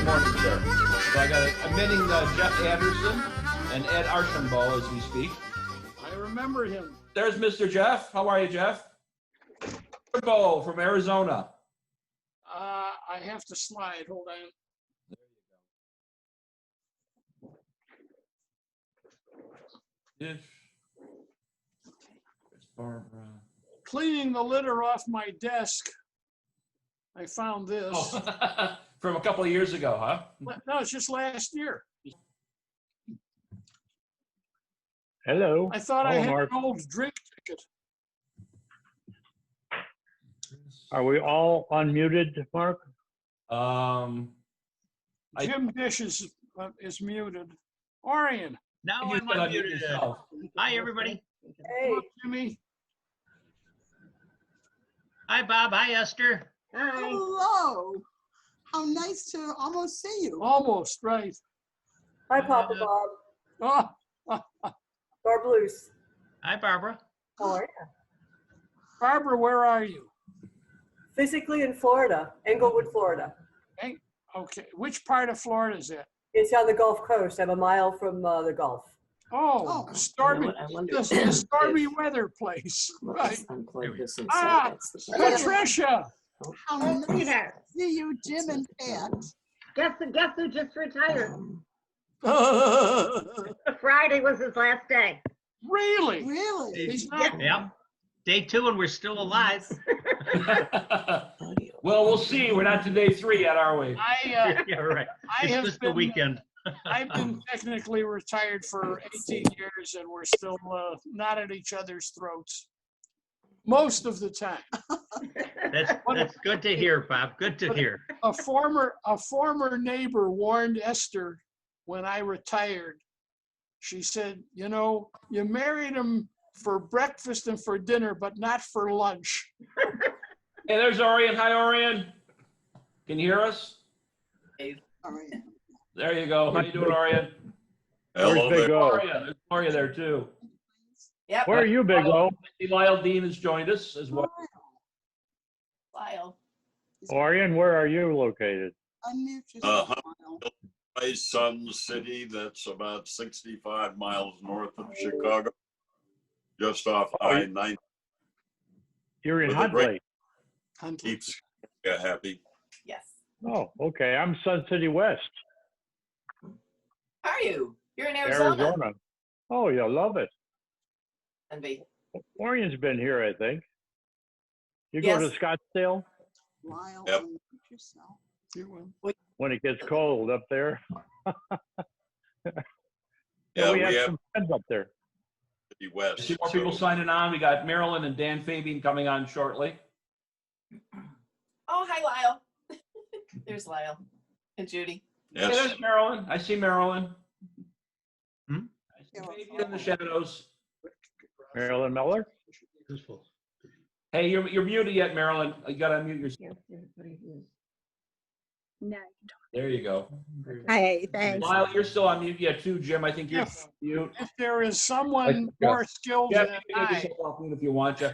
Good morning, sir. So I'm meeting Jeff Anderson and Ed Archambault as we speak. I remember him. There's Mr. Jeff. How are you, Jeff? Archambault from Arizona. I have to slide. Hold on. There's Barbara. Cleaning the litter off my desk, I found this. Oh, from a couple of years ago, huh? No, it's just last year. Hello. I thought I had Mark. an old drink ticket. Are we all unmuted, Mark? Jim Dish is muted. Orion. Now You I'm can unmute unmuted. yourself. Hi, everybody. Hello, Jimmy. Hi, Bob. Hi, Esther. Hello. How nice to almost see you. Almost, right. Hi, Papa Bob. Oh, Barb Luce. Hi, Barbara. How are you? Barbara, where are you? Physically in Florida, Englewood, Florida. Hey, okay. Which part of Florida is it? It's on the Gulf Coast. I'm a mile from the Gulf. Oh, Oh. stormy, I wonder the stormy weather place. Right. unplug this and Ah, that's the Patricia. How nice to see you, Jim and Pat. Guess who just retired? Really? Friday was his last day. Really? He's not. Yep. Day 2 and we're still alive. Well, we'll see. We're not to day 3 yet, are we? Yeah, right. I It's have just the been, weekend. I've been technically retired for 18 years and we're still not at each other's throats. Most of the time. That's good to hear, Bob. Good to hear. A former neighbor warned Esther when I retired. She said, you know, you married him for breakfast and for dinner, but not for lunch. Hey, there's Orion. Hi, Orion. Can you hear us? All right. There you go. How you doing, Orion? Where's Big O? Gloria. There's Gloria there, too. Yep. Where are you, Big O? Lyle Dean has joined us as well. Lyle. Orion, where are you located? Unmute yourself. My son's city, that's about 65 miles north of Chicago, just off I-90. You're in With a Huntley. Keeps you happy. Yes. Oh, okay. I'm Sun City West, How are you? You're in Arizona. Arizona. Oh, you'll love it. Envy. Orion's been here, I think. You go to Yes. Scottsdale Lyle, Yep. unmute yourself. You will. when it gets cold up there. Yeah, we we have have some friends up there. City I West. see more people so- signing on. We got Marilyn and Dan Fabian coming on shortly. Oh, hi, Lyle. There's Lyle and Judy. Hey, Yes, there's Marilyn. I see Marilyn. Hmm? I see Fabian in the shadows. Marilyn Miller. Hey, you're muted yet, Marilyn. You gotta unmute yourself. No. There you go. Hey, thanks. Lyle, you're still on mute yet too, Jim. I think you're Yes. on mute. If there is someone Yeah. more skilled Jeff, than you can take I, yourself off mute if you want, Jeff.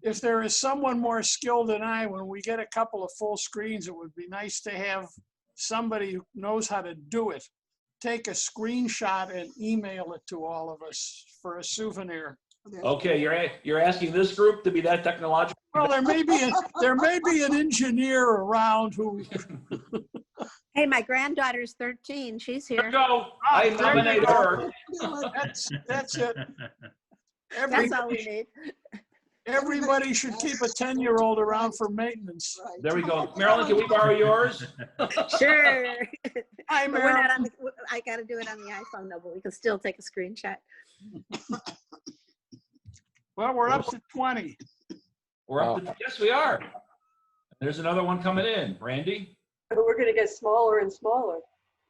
if there is someone more skilled than I, when we get a couple of full screens, it would be nice to have somebody who knows how to do it. Take a screenshot and email it to all of us for a souvenir. Okay, you're asking this group to be that technological? Well, there may be an engineer around who. Hey, my granddaughter's 13. She's There you here. go. I nominate her. That's it. That's all we need. Everybody should keep a 10-year-old around for maintenance. There we go. Marilyn, can we borrow yours? Sure. Hi, But we're not Marilyn. on the, I got to do it on the iPhone, though, but we can still take a screenshot. Well, we're up to 20. We're up to, yes, we are. There's another one coming in. Randy? We're going to get smaller and smaller.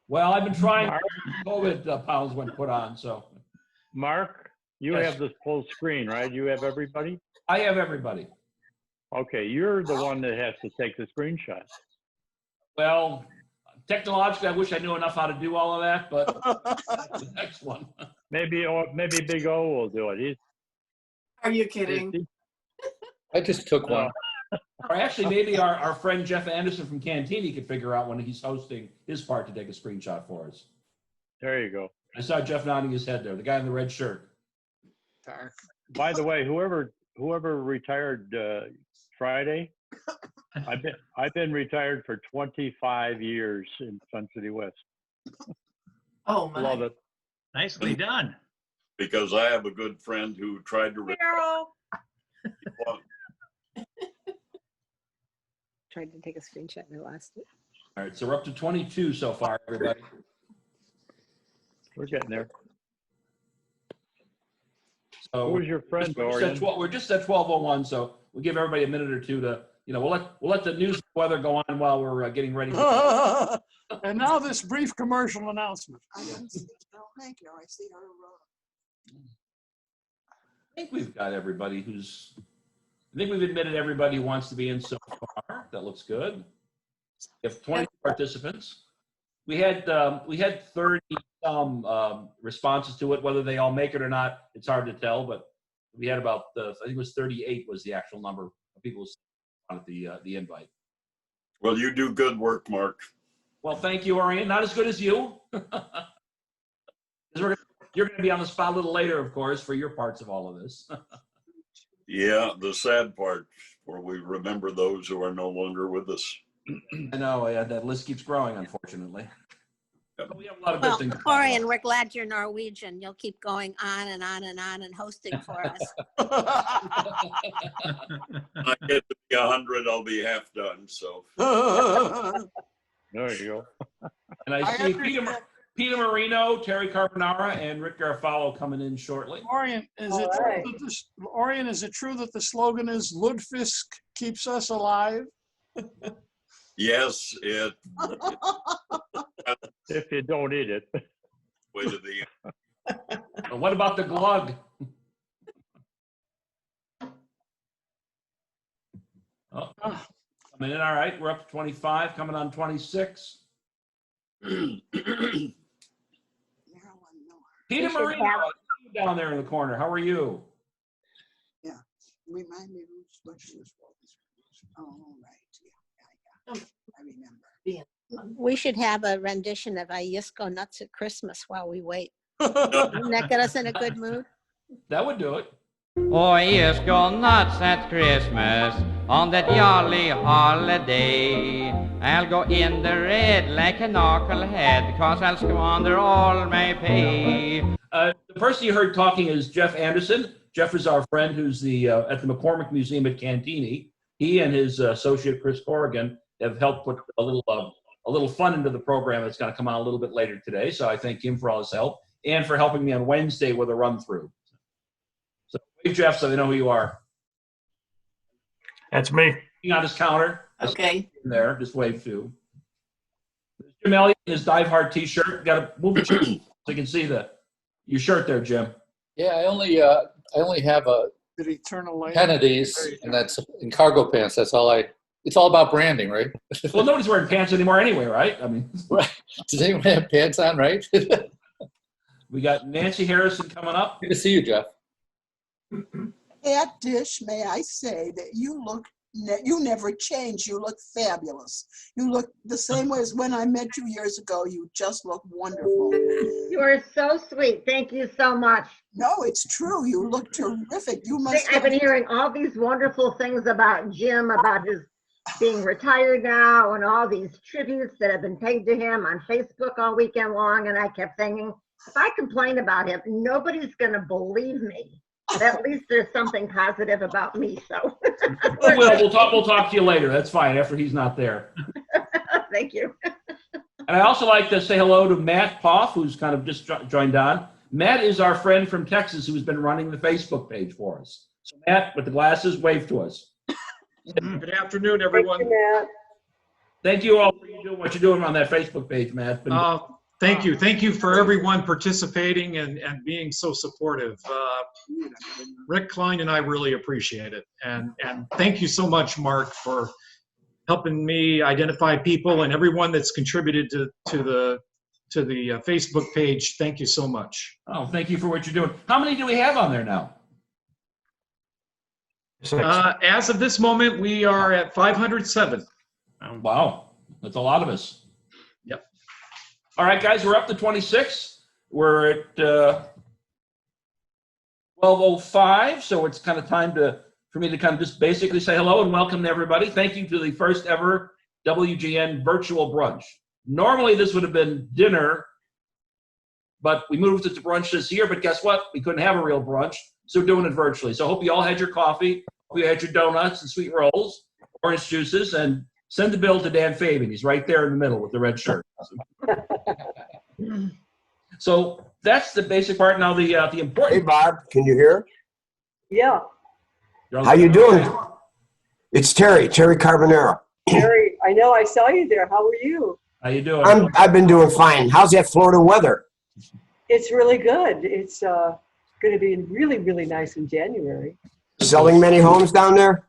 Well, I've been trying. COVID pounds went put on, so. Mark, you Yes. have this full screen, right? You have everybody? I have everybody. Okay, you're the one that has to take the screenshot. Well, technologically, I wish I knew enough how to do all of that, but that's the next one. Maybe Big O will do it. Are you kidding? He's, I just took one. Or actually, maybe our friend Jeff Anderson from Cantini could figure out when he's hosting his part to take a screenshot for us. There you go. I saw Jeff nodding his head there, the guy in the red shirt. By the way, whoever retired Friday, I've been retired for 25 years in Sun City West. Oh, my. Love it. Nicely done. Because I have a good friend who tried to retire. Tried to take a screenshot and I lost it. All right, so we're up to 22 so far, everybody. We're getting there. So Who's your friend, Dorian? we're just at 12:01, so we'll give everybody a minute or two to, we'll let the news weather go on while we're getting ready. And now this brief commercial announcement. I didn't see, no, thank you. I see her. I think we've got everybody I think we've admitted everybody who wants to be in so far. That looks good. We have 20 participants. We had 30 some responses to it. Whether they all make it or not, it's hard to tell. But we had about I think it was 38 was the actual number of people who wanted the invite. Well, you do good work, Mark. Well, thank you, Orion. Not as good as you. You're going to be on the spot a little later, of course, for your parts of all of this. Yeah, the sad part where we remember those who are no longer with us. I know, that list keeps growing, unfortunately. But we have a lot of good Well, things. Orion, we're glad you're Norwegian. You'll keep going on and on and on and hosting for us. I get to be 100, I'll be half done. So There you go. And I see Peter Marino, Terry Carbonara, and Rick Garofalo coming in shortly. Orion, is it true that the slogan is Ludfisk keeps us alive? yes, it If you don't eat it. way to the But what about the glug? Oh, coming in all right. We're up to 25, coming on 26. Peter Marino, down there in the corner. How are you? Yeah, remind me what she was. Oh, right. Yeah. I remember. We should have a rendition of I Just Go Nuts at Christmas while we wait. Wouldn't that get us in a good mood? That would do it. Oh, I just go nuts at Christmas on that jolly holiday. I'll go in the red like a knucklehead, 'cause I'll squander all my pay. The person you heard talking is Jeff Anderson. Jeff is our friend who's at the McCormick Museum at Cantini. He and his associate Chris Corrigan have helped put a little fun into the program that's going to come out a little bit later today. So I thank him for all his help and for helping me on Wednesday with a run through. So wave Jeff so they know who you are. That's me. He's on his counter. Okay. In there, just wave too. Jim Elliott in his Dive Hard t-shirt. Got to move it so you can see your shirt there, Jim. Yeah, I only have a Did he turn a light? Kennedy's, and that's in cargo pants. That's all it's all about branding, right? Well, nobody's wearing pants anymore anyway, right? I mean, Right. Does anyone have pants on, right? we got Nancy Harrison coming up. Good to see you, Jeff. At Dish, may I say that you never change. You look fabulous. You look the same way as when I met you years ago. You just look wonderful. You are so sweet. Thank you so much. No, it's true. You look terrific. You must. I've been hearing all these wonderful things about Jim, about his being retired now, and all these tributes that have been paid to him on Facebook all weekend long. And I kept thinking, if I complain about him, nobody's going to believe me. But at least there's something positive about me. So We'll talk to you later. That's fine after he's not there. Thank you. And I also like to say hello to Matt Poff, who's kind of just joined on. Matt is our friend from Texas who's been running the Facebook page for us. So Matt, with the glasses, wave to us. Good afternoon, everyone. Thank you, Matt. Thank you all for what you're doing on that Facebook page, Matt. Thank you. Thank you for everyone participating and being so supportive. Rick Klein and I really appreciate it. And thank you so much, Mark, for helping me identify people and everyone that's contributed to the Facebook page. Thank you so much. Oh, thank you for what you're doing. How many do we have on there now? As of this moment, we are at 507. Wow, that's a lot of us. Yep. All right, guys, we're up to 26. We're at 12:05, so it's kind of time for me to kind of just basically say hello and welcome to everybody. Thank you to the first ever WGN virtual brunch. Normally, this would have been dinner, but we moved it to brunch this year. But guess what? We couldn't have a real brunch, so we're doing it virtually. So I hope you all had your coffee, hope you had your donuts and sweet rolls, orange juices, and send the bill to Dan Fabian. He's right there in the middle with the red shirt. So that's the basic part. Now the important. Hey, Bob, can you hear? Yeah, How you doing? It's Terry Carbonaro. Gary, I know I saw you there. How are you? How you doing? I've been doing fine. How's that Florida weather? It's really good. It's going to be really, really nice in January. Selling many homes down there?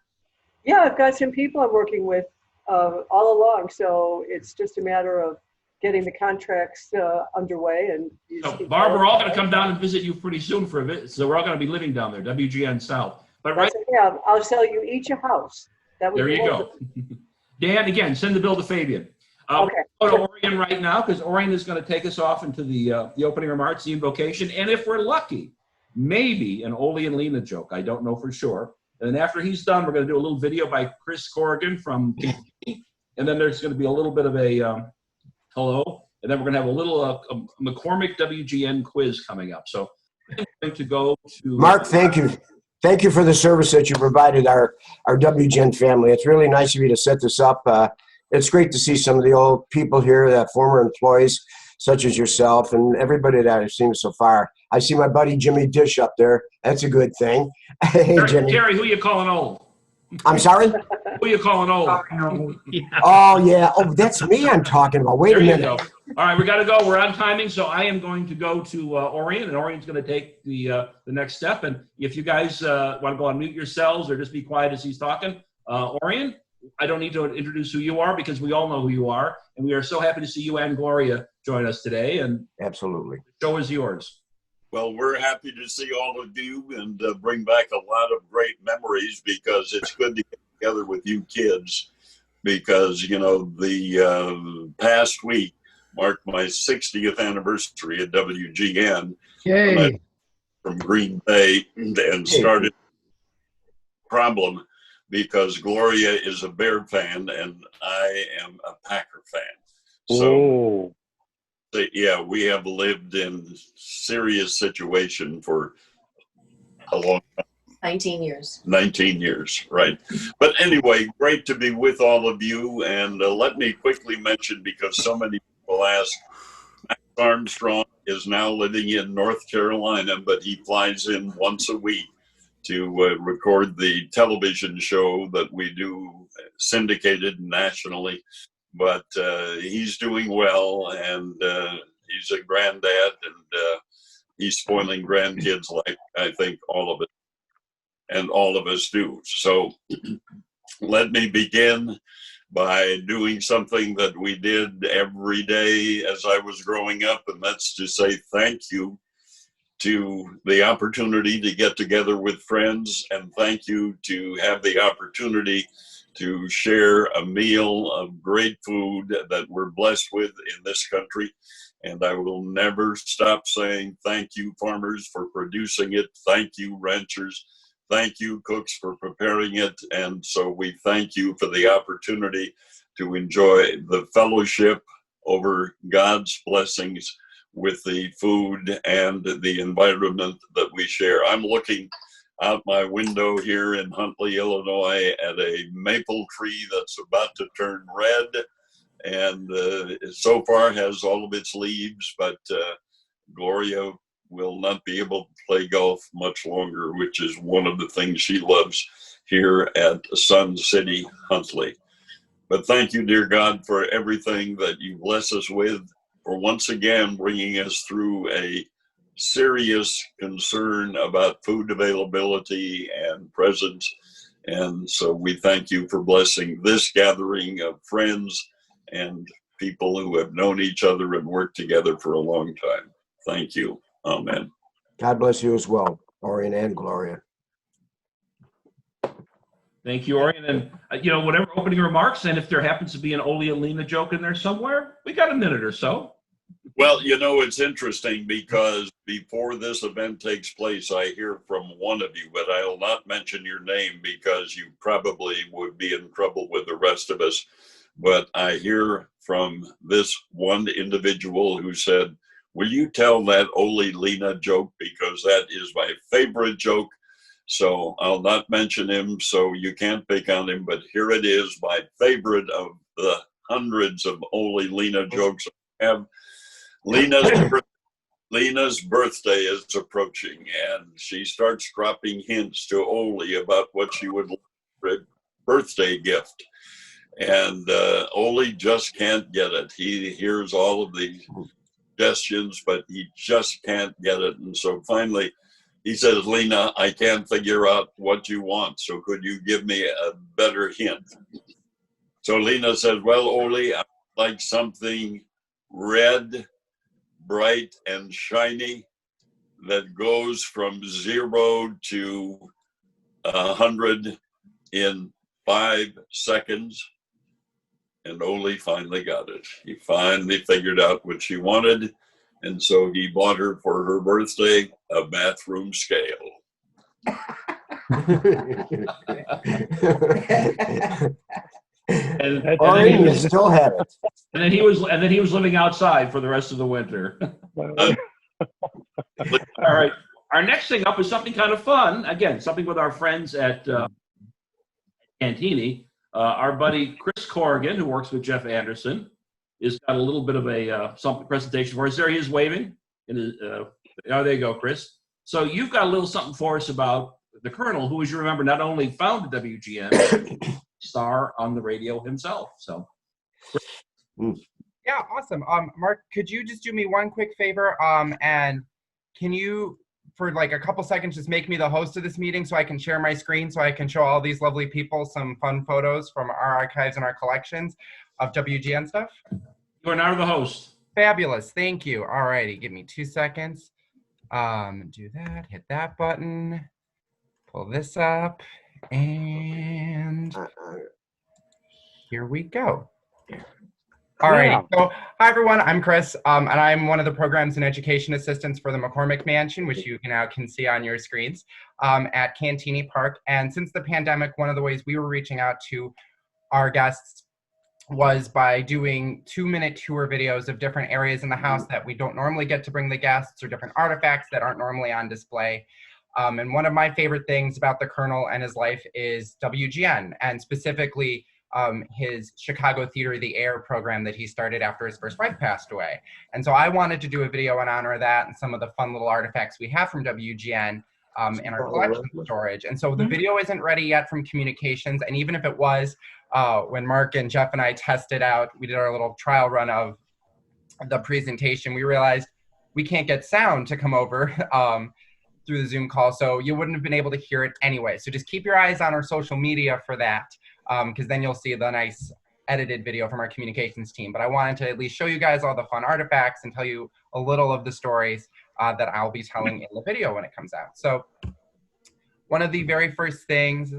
Yeah, I've got some people I'm working with all along, so it's just a matter of getting the contracts underway. And So, Barb, we're all going to come down and visit you pretty soon for a visit. So we're all going to be living down there, WGN South. But right yeah, I'll sell you each a house. That would there be you go. Dan, again, send the bill to Fabian. Okay. Go to Orion right now because Orion is going to take us off into the opening remarks, the invocation, and if we're lucky, maybe an Ole and Lena joke. I don't know for sure. And then after he's done, we're going to do a little video by Chris Corrigan from Kentucky, and then there's going to be a little bit of a hello, and then we're going to have a little a McCormick WGN quiz coming up. So I'm going to go to Mark, thank you. Thank you for the service that you provided our WGN family. It's really nice of you to set this up. It's great to see some of the old people here, former employees, such as yourself and everybody that I've seen so far. I see my buddy Jimmy Dish up there. That's a good thing. Hey, Jimmy. Terry, who you calling old? I'm sorry? Who you calling old? Oh, yeah. Oh, that's me I'm talking about. Wait a minute. Go. All right, we got to go. We're on timing, so I am going to go to Orion, and Orion's going to take the next step. And if you guys want to go on mute yourselves or just be quiet as he's talking, Orion, I don't need to introduce who you are because we all know who you are, and we are so happy to see you and Gloria join us today. And absolutely, the show is yours. Well, we're happy to see all of you and bring back a lot of great memories because it's good to get together with you kids because, you know, the past week marked my 60th anniversary at WGN. Yay. From Green Bay and started problem because Gloria is a Bear fan and I am a Packer fan. So yeah, we have lived in serious situation for a long time. 19 years. 19 years, right. But anyway, great to be with all of you. And let me quickly mention, because so many people ask, Max Armstrong is now living in North Carolina, but he flies in once a week to record the television show that we do syndicated nationally. But he's doing well, and he's a granddad, and he's spoiling grandkids like I think all of it, and all of us do. So let me begin by doing something that we did every day as I was growing up, and that's to say thank you to the opportunity to get together with friends, and thank you to have the opportunity to share a meal of great food that we're blessed with in this country. And I will never stop saying thank you, farmers, for producing it. Thank you, ranchers. Thank you, cooks, for preparing it. And so we thank you for the opportunity to enjoy the fellowship over God's blessings with the food and the environment that we share. I'm looking out my window here in Huntley, Illinois, at a maple tree that's about to turn red, and so far has all of its leaves, but Gloria will not be able to play golf much longer, which is one of the things she loves here at Sun City, Huntley. But thank you, dear God, for everything that you bless us with, for once again bringing us through a serious concern about food availability and presence. And so we thank you for blessing this gathering of friends and people who have known each other and worked together for a long time. Thank you. Amen. God bless you as well, Orion and Gloria. Thank you, Ori. And then, whatever opening remarks, and if there happens to be an Ole and Lena joke in there somewhere, we got a minute or so. Well, it's interesting because before this event takes place, I hear from one of you, but I'll not mention your name because you probably would be in trouble with the rest of us. But I hear from this one individual who said, will you tell that Ole Lena joke? Because that is my favorite joke. So I'll not mention him, so you can't pick on him. But here it is, my favorite of the hundreds of Ole Lena jokes I have. Lena's birthday is approaching, and she starts dropping hints to Ole about what she would like for a birthday gift. And Ole just can't get it. He hears all of these suggestions, but he just can't get it. And so finally, he says, Lena, I can't figure out what you want, so could you give me a better hint? So Lena says, well, Ole, I like something red, bright and shiny that goes from 0 to 100 in 5 seconds. And Ole finally got it. He finally figured out what she wanted. And so he bought her for her birthday a bathroom scale. And Ori, you still have it. And then he was living outside for the rest of the winter. All right. Our next thing up is something kind of fun. Again, something with our friends at Cantini. Our buddy Chris Corrigan, who works with Jeff Anderson, has got a little bit of a something presentation for us. There he is waving. Oh, there you go, Chris. So you've got a little something for us about the Colonel, who, as you remember, not only founded WGN, but star on the radio himself. So. Yeah, awesome. Mark, could you just do me one quick favor? And can you, for like a couple seconds, just make me the host of this meeting so I can share my screen so I can show all these lovely people some fun photos from our archives and our collections of WGN stuff? You are now the host. Fabulous. Thank you. All righty. Give me 2 seconds. Do that. Hit that button. Pull this up. And here we go. All right. So, hi, everyone. I'm Chris, and I'm one of the programs and education assistants for the McCormick Mansion, which you now can see on your screens, at Cantini Park. And since the pandemic, one of the ways we were reaching out to our guests was by doing 2-minute tour videos of different areas in the house that we don't normally get to bring the guests, or different artifacts that aren't normally on display. And one of my favorite things about the Colonel and his life is WGN, and specifically his Chicago Theater of the Air program that he started after his first wife passed away. And so I wanted to do a video in honor of that and some of the fun little artifacts we have from WGN in our collection storage. And so the video isn't ready yet from communications, and even if it was, when Mark and Jeff and I tested out, we did our little trial run of the presentation, we realized we can't get sound to come over through the Zoom call, so you wouldn't have been able to hear it anyway. So just keep your eyes on our social media for that, because then you'll see the nice edited video from our communications team. But I wanted to at least show you guys all the fun artifacts and tell you a little of the stories that I'll be telling in the video when it comes out. So one of the very first things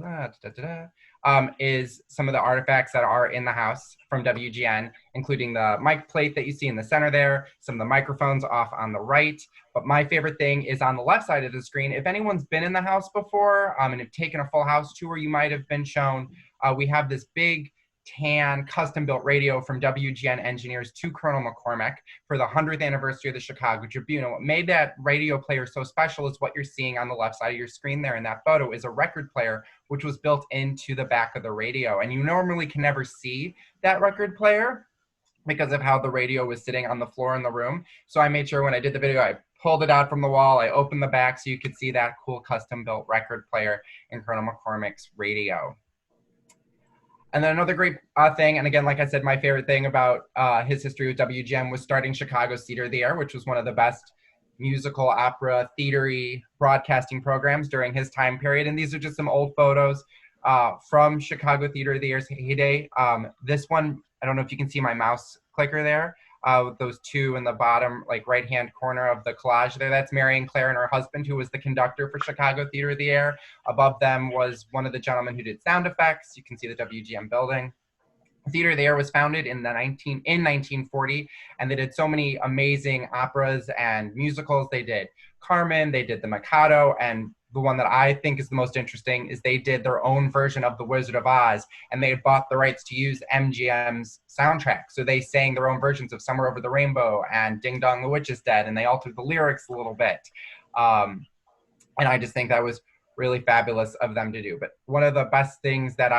is some of the artifacts that are in the house from WGN, including the mic plate that you see in the center there, some of the microphones off on the right. But my favorite thing is on the left side of the screen. If anyone's been in the house before and have taken a full house tour, you might have been shown, we have this big tan custom-built radio from WGN engineers to Colonel McCormick for the 100th anniversary of the Chicago Tribune. And what made that radio player so special is what you're seeing on the left side of your screen there in that photo is a record player, which was built into the back of the radio. And you normally can never see that record player because of how the radio was sitting on the floor in the room. So I made sure when I did the video, I pulled it out from the wall, I opened the back so you could see that cool custom-built record player in Colonel McCormick's radio. And then another great thing, and again, like I said, my favorite thing about his history with WGN was starting Chicago's Theater of the Air, which was one of the best musical, opera, theater-y broadcasting programs during his time period. And these are just some old photos from Chicago Theater of the Air's heyday. This one, I don't know if you can see my mouse clicker there. with those two in the bottom, like right-hand corner of the collage there. That's Marion Claire and her husband, who was the conductor for Chicago Theater of the Air. Above them was one of the gentlemen who did sound effects. You can see the WGN building. Theater of the Air was founded in 1940, and they did so many amazing operas and musicals. They did Carmen, they did The Mikado, and the one that I think is the most interesting is they did their own version of The Wizard of Oz, and they had bought the rights to use MGM's soundtrack. So they sang their own versions of Somewhere Over the Rainbow and Ding Dong the Witch is Dead, and they altered the lyrics a little bit. And I just think that was really fabulous of them to do. But one of the best things that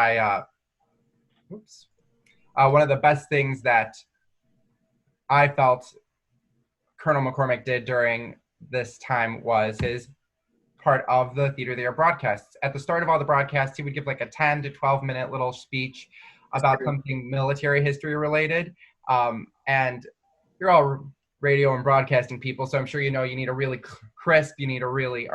I felt Colonel McCormick did during this time was his part of the Theater of the Air broadcasts. At the start of all the broadcasts, he would give like a 10 to 12 minute little speech about something military history related. And you're all radio and broadcasting people, so I'm sure you know you need a really crisp, you need a really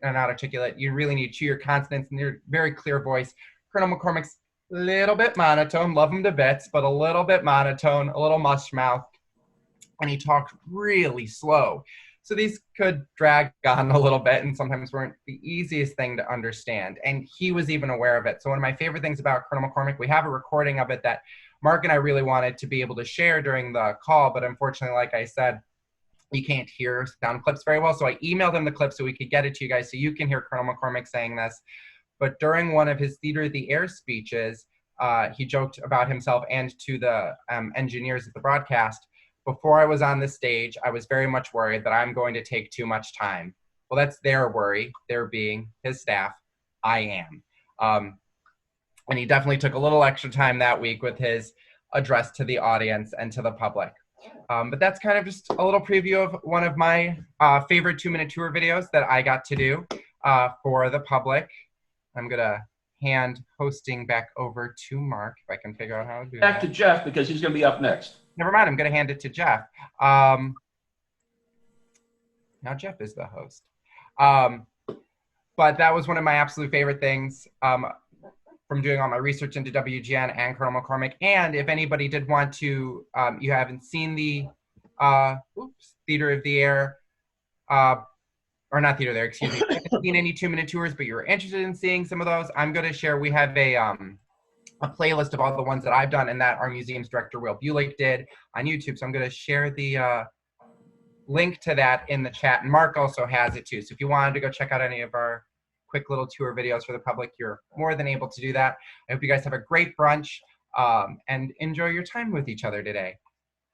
not articulate, you really need to chew your consonants and your very clear voice. Colonel McCormick's a little bit monotone, love him to bits, but a little bit monotone, a little mush mouth, and he talked really slow. So these could drag on a little bit and sometimes weren't the easiest thing to understand. And he was even aware of it. So one of my favorite things about Colonel McCormick, we have a recording of it that Mark and I really wanted to be able to share during the call, but unfortunately, like I said, you can't hear sound clips very well. So I emailed him the clip so we could get it to you guys so you can hear Colonel McCormick saying this. But during one of his Theater of the Air speeches, he joked about himself and to the engineers at the broadcast, before I was on the stage, I was very much worried that I'm going to take too much time. Well, that's their worry, their being his staff. I am. And he definitely took a little extra time that week with his address to the audience and to the public. But that's kind of just a little preview of one of my favorite 2-minute tour videos that I got to do for the public. I'm gonna hand hosting back over to Mark, if I can figure out how to do that. Back to Jeff, because he's gonna be up next. Never mind, I'm gonna hand it to Jeff. Now Jeff is the host. But that was one of my absolute favorite things from doing all my research into WGN and Colonel McCormick. And if anybody did want to, you haven't seen the Theater of the Air, or not Theater of the Air, excuse me, you haven't seen any 2-minute tours, but you're interested in seeing some of those, I'm gonna share, we have a playlist of all the ones that I've done and that our museum's director, Will Bulick, did on YouTube. So I'm gonna share the link to that in the chat, and Mark also has it too. So if you wanted to go check out any of our quick little tour videos for the public, you're more than able to do that. I hope you guys have a great brunch and enjoy your time with each other today.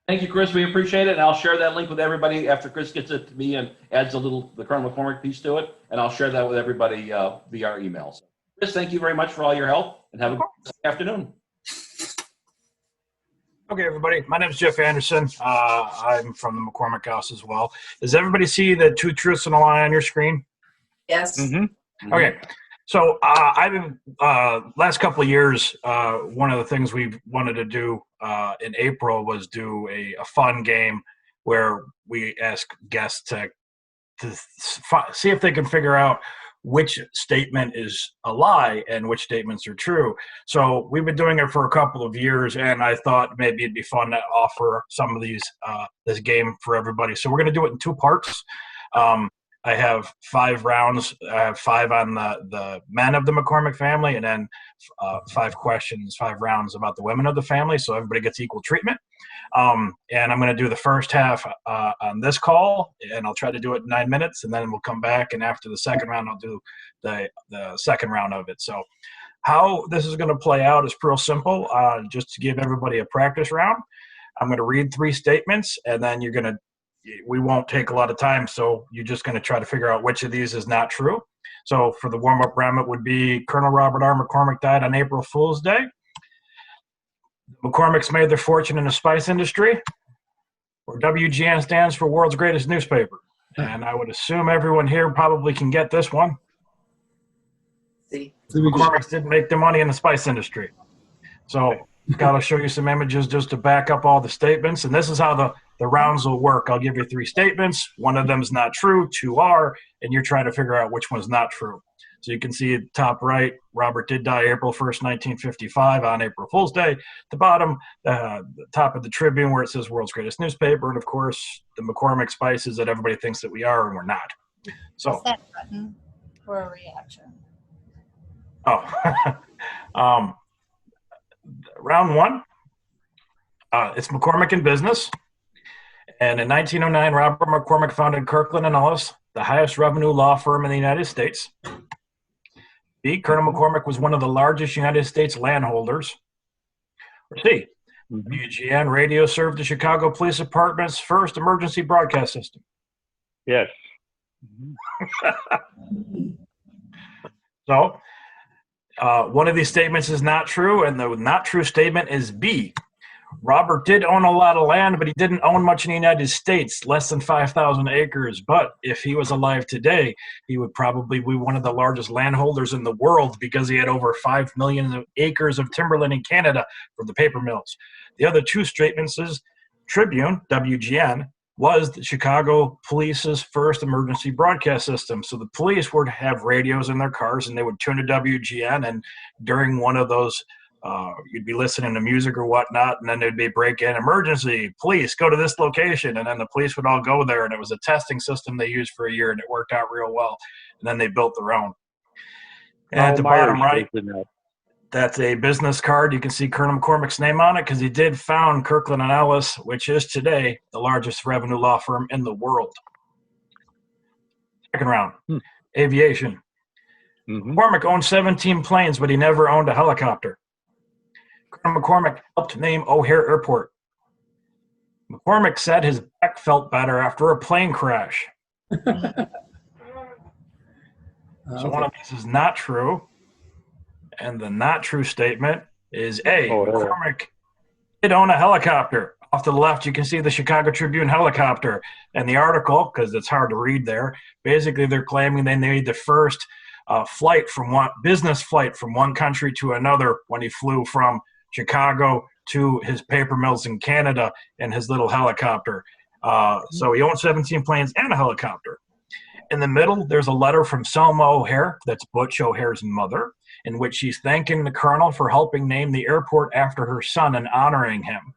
Thank you, Chris. We appreciate it. And I'll share that link with everybody after Chris gets it to me and adds the Colonel McCormick piece to it. And I'll share that with everybody via our emails. Chris, thank you very much for all your help and have a good afternoon. Okay, everybody. My name is Jeff Anderson. I'm from the McCormick House as well. Does everybody see the 2 truths and a lie on your screen? Yes. Mm-hmm. Okay. So I've been, last couple of years, one of the things we wanted to do in April was do a fun game where we ask guests to see if they can figure out which statement is a lie and which statements are true. So we've been doing it for a couple of years, and I thought maybe it'd be fun to offer some of these this game for everybody. So we're going to do it in 2 parts. I have 5 rounds. I have 5 on the men of the McCormick family, and then 5 questions, 5 rounds about the women of the family, so everybody gets equal treatment. And I'm going to do the first half on this call, and I'll try to do it in 9 minutes, and then we'll come back, and after the second round, I'll do the second round of it. So how this is going to play out is real simple. Just to give everybody a practice round, I'm going to read 3 statements, and then we won't take a lot of time, so you're just going to try to figure out which of these is not true. So for the warm-up round, it would be Colonel Robert R. McCormick died on April Fool's Day. McCormick's made their fortune in the spice industry. Or WGN stands for World's Greatest Newspaper. And I would assume everyone here probably can get this one. See. McCormick's didn't make their money in the spice industry. So got to show you some images just to back up all the statements. And this is how the rounds will work. I'll give you 3 statements. One of them is not true, 2 are, and you're trying to figure out which one's not true. So you can see at the top right, Robert did die April 1st, 1955 on April Fool's Day. The bottom, the top of the Tribune where it says world's greatest newspaper. And of course, the McCormick spices that everybody thinks that we are and we're not. So, Press that button for a reaction. Round one, it's McCormick in business. And in 1909, Robert McCormick founded Kirkland & Ellis, the highest revenue law firm in the United States. B, Colonel McCormick was one of the largest United States landholders. Or C, WGN Radio served the Chicago Police Department's first emergency broadcast system. Yes. So, one of these statements is not true, and the not true statement is B. Robert did own a lot of land, but he didn't own much in the United States, less than 5,000 acres. But if he was alive today, he would probably be one of the largest landholders in the world because he had over 5 million acres of timberland in Canada for the paper mills. The other two statements is Tribune, WGN, was the Chicago Police's first emergency broadcast system. So the police would have radios in their cars and they would tune to WGN, and during one of those you'd be listening to music or whatnot, and then there'd be break-in, emergency, police, go to this location, and then the police would all go there, and it was a testing system they used for a year, and it worked out real well, and then they built their own. And at the bottom right, that's a business card. You can see Colonel McCormick's name on it because he did found Kirkland & Ellis, which is today the largest revenue law firm in the world. Second round, aviation. McCormick owned 17 planes, but he never owned a helicopter. Colonel McCormick helped name O'Hare Airport. McCormick said his back felt better after a plane crash. So one of these is not true. And the not true statement is A. McCormick did own a helicopter. Off to the left, you can see the Chicago Tribune helicopter. And the article, because it's hard to read there, basically they're claiming they made the first business flight from one country to another when he flew from Chicago to his paper mills in Canada in his little helicopter. So he owned 17 planes and a helicopter. In the middle, there's a letter from Selma O'Hare, that's Butch O'Hare's mother, in which she's thanking the colonel for helping name the airport after her son and honoring him.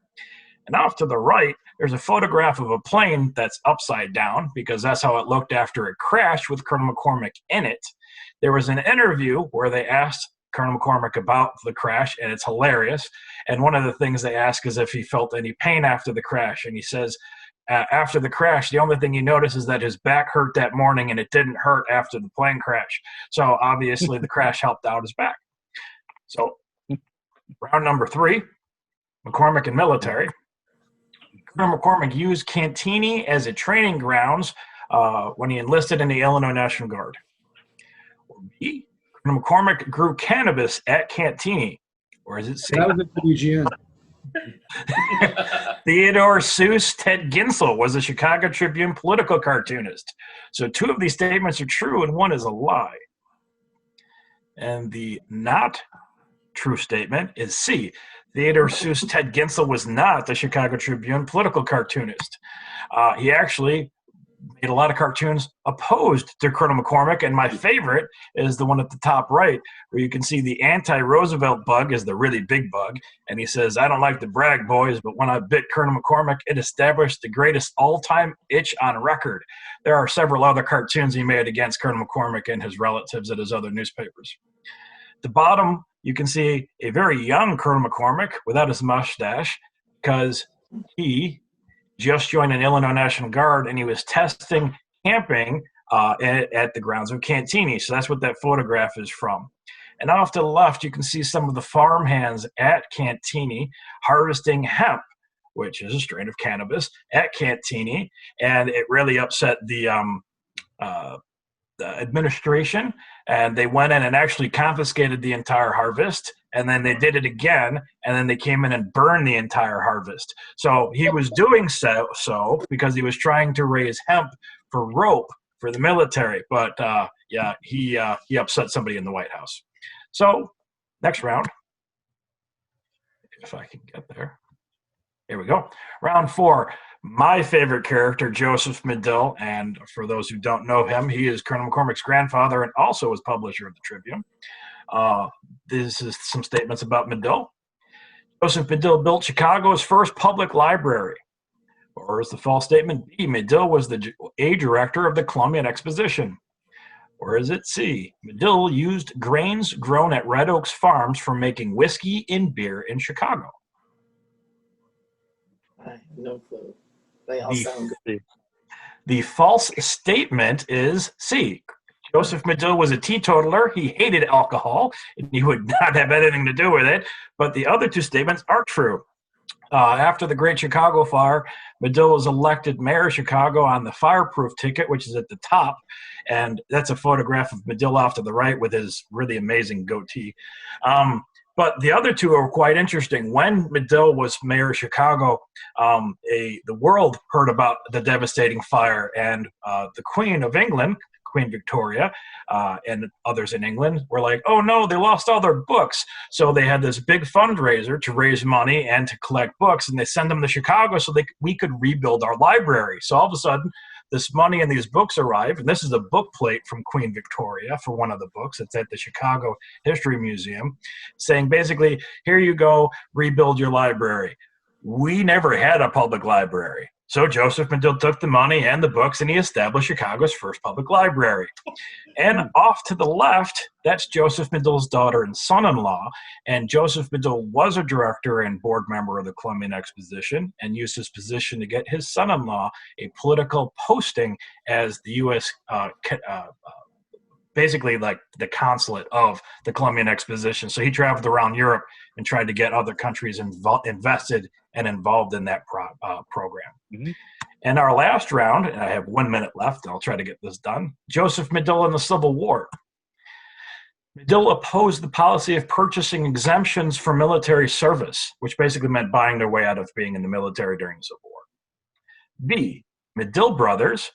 And off to the right, there's a photograph of a plane that's upside down because that's how it looked after it crashed with Colonel McCormick in it. There was an interview where they asked Colonel McCormick about the crash, and it's hilarious. And one of the things they ask is if he felt any pain after the crash. And he says, after the crash, the only thing he noticed is that his back hurt that morning, and it didn't hurt after the plane crash. So obviously the crash helped out his back. So round number 3, McCormick and military. Colonel McCormick used Cantigny as a training grounds when he enlisted in the Illinois National Guard. B, Colonel McCormick grew cannabis at Cantigny. Or is it C? That was at WGN. Theodore Seuss Ted Ginsel was a Chicago Tribune political cartoonist. So 2 of these statements are true and 1 is a lie. And the not true statement is C. Theodore Seuss Ted Ginsel was not the Chicago Tribune political cartoonist. He actually made a lot of cartoons opposed to Colonel McCormick, and my favorite is the one at the top right, where you can see the anti-Roosevelt bug is the really big bug, and he says, "I don't like to brag, boys, but when I bit Colonel McCormick, it established the greatest all-time itch on record." There are several other cartoons he made against Colonel McCormick and his relatives at his other newspapers. At the bottom, you can see a very young Colonel McCormick without his mustache, because he just joined an Illinois National Guard, and he was testing camping at the grounds of Cantigny. So that's what that photograph is from. And off to the left, you can see some of the farmhands at Cantigny harvesting hemp, which is a strain of cannabis, at Cantigny. And it really upset the administration, and they went in and actually confiscated the entire harvest, and then they did it again, and then they came in and burned the entire harvest. So he was doing so because he was trying to raise hemp for rope for the military, but he upset somebody in the White House. So next round, if I can get there, Here we go. Round 4. My favorite character, Joseph Medill, and for those who don't know him, he is Colonel McCormick's grandfather and also was publisher of the Tribune. This is some statements about Medill. Joseph Medill built Chicago's first public library. Or is the false statement B? Medill was a director of the Columbian Exposition. Or is it C? Medill used grains grown at Red Oaks Farms for making whiskey and beer in Chicago. I have no clue. They all sound good. The false statement is C. Joseph Medill was a teetotaler. He hated alcohol, and he would not have anything to do with it. But the other 2 statements are true. After the Great Chicago Fire, Medill was elected mayor of Chicago on the fireproof ticket, which is at the top. And that's a photograph of Medill off to the right with his really amazing goatee. But the other 2 are quite interesting. When Medill was mayor of Chicago, the world heard about the devastating fire, and the Queen of England, Queen Victoria, and others in England were like, oh no, they lost all their books. So they had this big fundraiser to raise money and to collect books, and they sent them to Chicago so we could rebuild our library. So all of a sudden, this money and these books arrived, and this is a book plate from Queen Victoria for one of the books. It's at the Chicago History Museum, saying basically, here you go, rebuild your library. We never had a public library. So Joseph Medill took the money and the books, and he established Chicago's first public library. And off to the left, that's Joseph Medill's daughter and son-in-law. And Joseph Medill was a director and board member of the Columbian Exposition and used his position to get his son-in-law a political posting as the U.S. Basically like the consulate of the Columbian Exposition. So he traveled around Europe and tried to get other countries invested and involved in that program. Mm-hmm. And our last round, and I have 1 minute left, and I'll try to get this done. Joseph Medill in the Civil War. Medill opposed the policy of purchasing exemptions for military service, which basically meant buying their way out of being in the military during the Civil War. B, Medill brothers,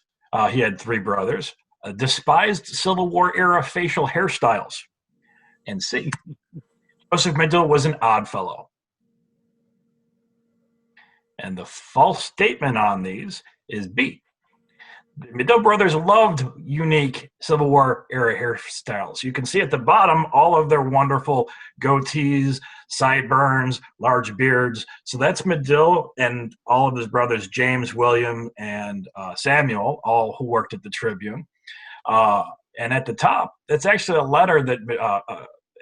he had 3 brothers, despised Civil War era facial hairstyles. And C, Joseph Medill was an odd fellow. And the false statement on these is B. The Medill brothers loved unique Civil War era hairstyles. You can see at the bottom all of their wonderful goatees, sideburns, large beards. So that's Medill and all of his brothers, James, William, and Samuel, all who worked at the Tribune. And at the top, that's actually a letter that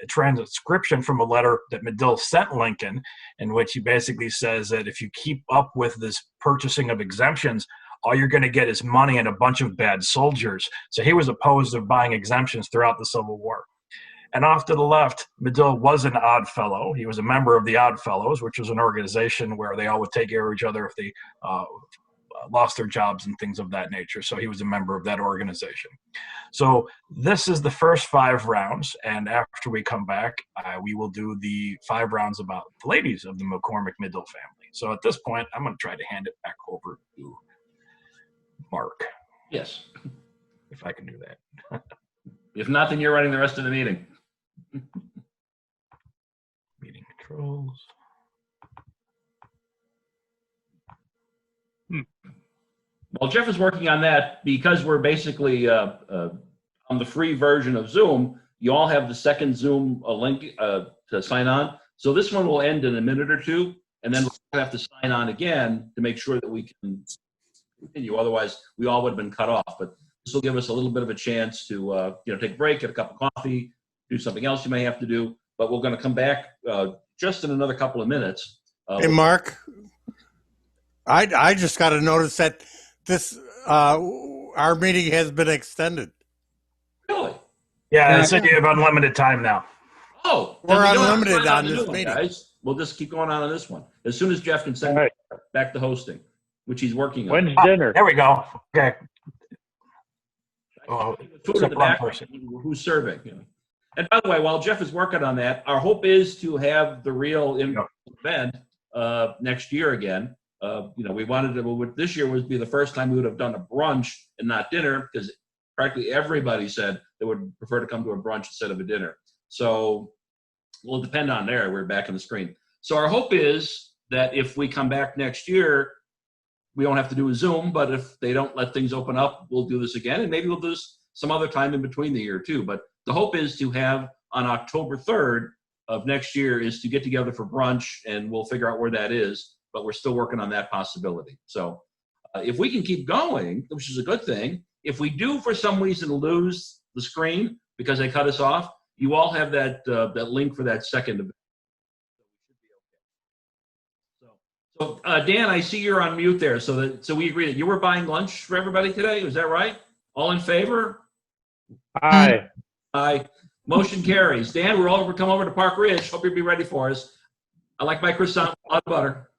a transcription from a letter that Medill sent Lincoln, in which he basically says that if you keep up with this purchasing of exemptions, all you're going to get is money and a bunch of bad soldiers. So he was opposed to buying exemptions throughout the Civil War. And off to the left, Medill was an odd fellow. He was a member of the Odd Fellows, which was an organization where they all would take care of each other if they lost their jobs and things of that nature. So he was a member of that organization. So this is the first 5 rounds. And after we come back, we will do the 5 rounds about the ladies of the McCormick-Medill family. So at this point, I'm going to try to hand it back over to Mark. Yes. If I can do that. If not, then you're running the rest of the meeting. Meeting controls. Well, Jeff is working on that because we're basically on the free version of Zoom. You all have the second Zoom link to sign on. So this one will end in a minute or 2, and then we'll have to sign on again to make sure that we can continue. Otherwise, we all would have been cut off. But this will give us a little bit of a chance to take a break, get a cup of coffee, do something else you may have to do. But we're going to come back just in another couple of minutes. Hey, Mark, I just got to notice that this our meeting has been extended. Really? Yeah, they said you have unlimited time now. Oh, we're unlimited on this meeting. Guys. We'll just keep going on this one as soon as Jeff can send back to hosting, which he's working on. When's dinner? There we go. Okay. Food in the back. Who's serving? And by the way, while Jeff is working on that, our hope is to have the real event next year again. We wanted to. This year would be the first time we would have done a brunch and not dinner, because practically everybody said they would prefer to come to a brunch instead of a dinner. So we'll depend on there. We're back on the screen. So our hope is that if we come back next year, we don't have to do a Zoom, but if they don't let things open up, we'll do this again. And maybe we'll do this some other time in between the year too. But the hope is to have on October 3rd of next year is to get together for brunch, and we'll figure out where that is. But we're still working on that possibility. So if we can keep going, which is a good thing, if we do for some reason lose the screen because they cut us off, you all have that that link for that second event. So Dan, I see you're on mute there. So we agree that you were buying lunch for everybody today. Was that right? All in favor? Aye. Aye. Motion carries. Dan, we're come over to Park Ridge. Hope you'll be ready for us. I like my croissant with a lot of butter.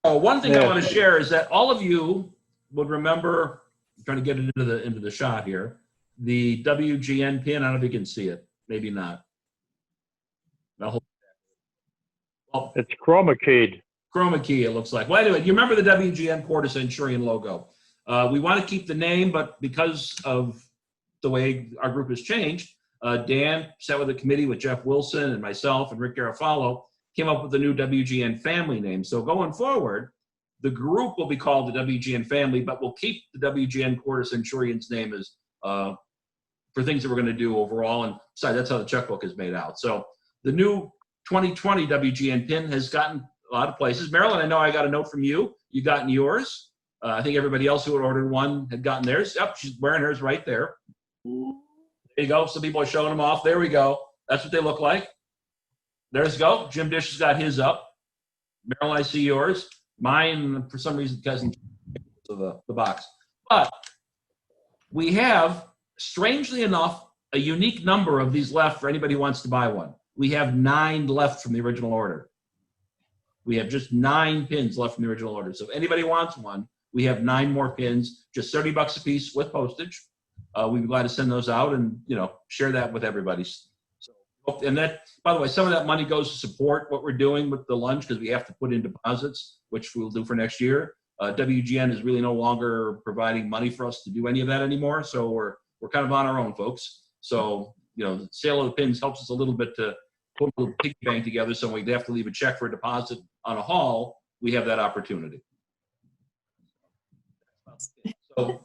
One thing I want to share is that all of you would remember, I'm trying to get it into the shot here, the WGN pin. I don't know if you can see it. Maybe not. It's chroma keyed. Chroma key, it looks like. Well, anyway, you remember the WGN Porter Centurion logo. We want to keep the name, but because of the way our group has changed, Dan sat with a committee with Jeff Wilson and myself and Rick Garofalo, came up with the new WGN Family name. So going forward, the group will be called the WGN Family, but we'll keep the WGN Porter Centurions name as for things that we're going to do overall. And besides, that's how the checkbook is made out. So the new 2020 WGN pin has gotten a lot of places. Marilyn, I know I got a note from you. You gotten yours. I think everybody else who had ordered one had gotten theirs. Yep, she's wearing hers right there. There you go. Some people are showing them off. There we go. That's what they look like. There's go. Jim Dish has got his up. Marilyn, I see yours. Mine, for some reason, doesn't the box. But we have, strangely enough, a unique number of these left for anybody who wants to buy one. We have 9 left from the original order. We have just 9 pins left from the original order. So if anybody wants one, we have 9 more pins, just $30 a piece with postage. We'd be glad to send those out and, share that with everybody. So, and that, by the way, some of that money goes to support what we're doing with the lunch because we have to put in deposits, which we'll do for next year. WGN is really no longer providing money for us to do any of that anymore. So we're kind of on our own, folks. So, the sale of the pins helps us a little bit to put a little piggy bank together. So when we have to leave a check for a deposit on a haul, we have that opportunity. So,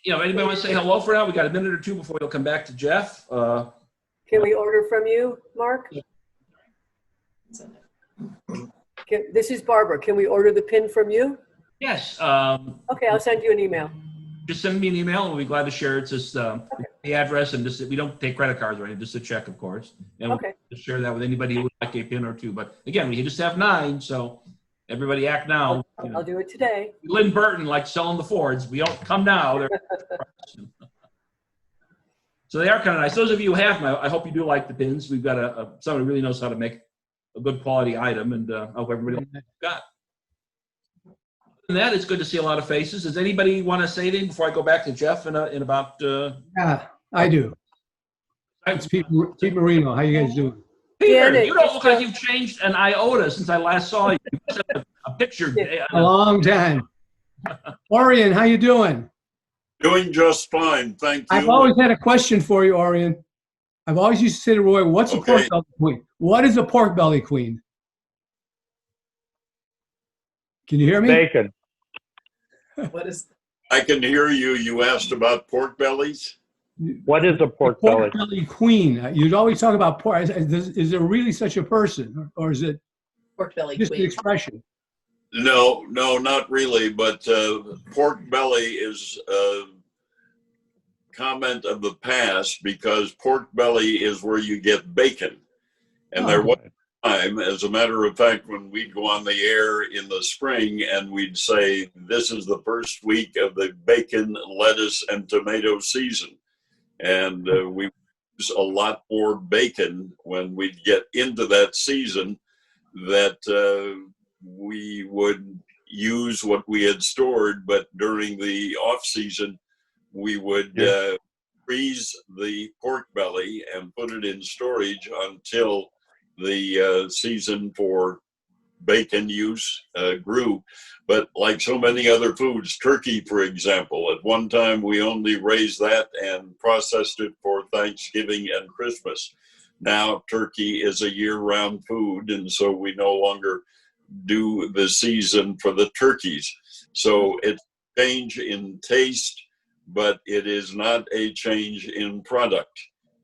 anybody want to say hello for now? We got a minute or two before we'll come back to Jeff. Can we order from you, Mark? This is Barbara. Can we order the pin from you? Yes. Okay, I'll send you an email. Just send me an email and we'll be glad to share it. It's just the address and just, we don't take credit cards or anything, just a check, of course. And we'll just share that with anybody who would like a pin or two. But again, we just have 9, so everybody act now. I'll do it today. Lynn Burton like selling the Fords. We don't come now. So they are kind of nice. Those of you who have them, I hope you do like the pins. We've got someone who really knows how to make a good quality item, and I hope everybody likes what we've got. Other than that, it's good to see a lot of faces. Does anybody want to say anything before I go back to Jeff in about? Yeah, I do. It's Pete Marino. How you guys doing? Peter, you don't look like you've changed an iota since I last saw you. You just have a picture. A long time. Orion, how you doing? Doing just fine, thank you. I've always had a question for you, Orion. I've always used to say to Roy, what's a pork belly queen? What is a pork belly queen? Can you hear me? Bacon. What is? I can hear you. You asked about pork bellies? What is a pork belly? Pork belly queen. You'd always talk about pork. Is there really such a person? Or is it pork belly just queen? an expression? No, not really. But pork belly is a comment of the past because pork belly is where you get bacon. And there was a time, as a matter of fact, when we'd go on the air in the spring and we'd say, this is the first week of the bacon, lettuce, and tomato season. And we use a lot more bacon when we'd get into that season that we would use what we had stored, but during the off season, we would freeze the pork belly and put it in storage until the season for bacon use grew. But like so many other foods, turkey, for example, at one time we only raised that and processed it for Thanksgiving and Christmas. Now turkey is a year-round food, and so we no longer do the season for the turkeys. So it's a change in taste, but it is not a change in product.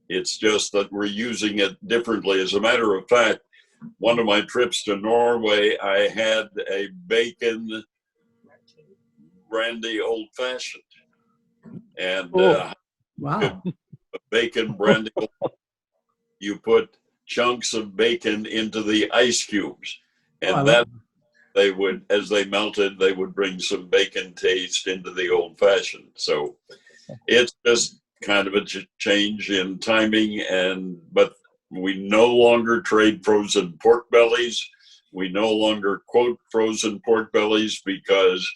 It's just that we're using it differently. As a matter of fact, one of my trips to Norway, I had a bacon brandy old fashioned. And wow. Bacon brandy, you put chunks of bacon into the ice cubes. And that they would, as they melted, they would bring some bacon taste into the old fashioned. So it's just kind of a change in timing, but we no longer trade frozen pork bellies. We no longer quote frozen pork bellies, because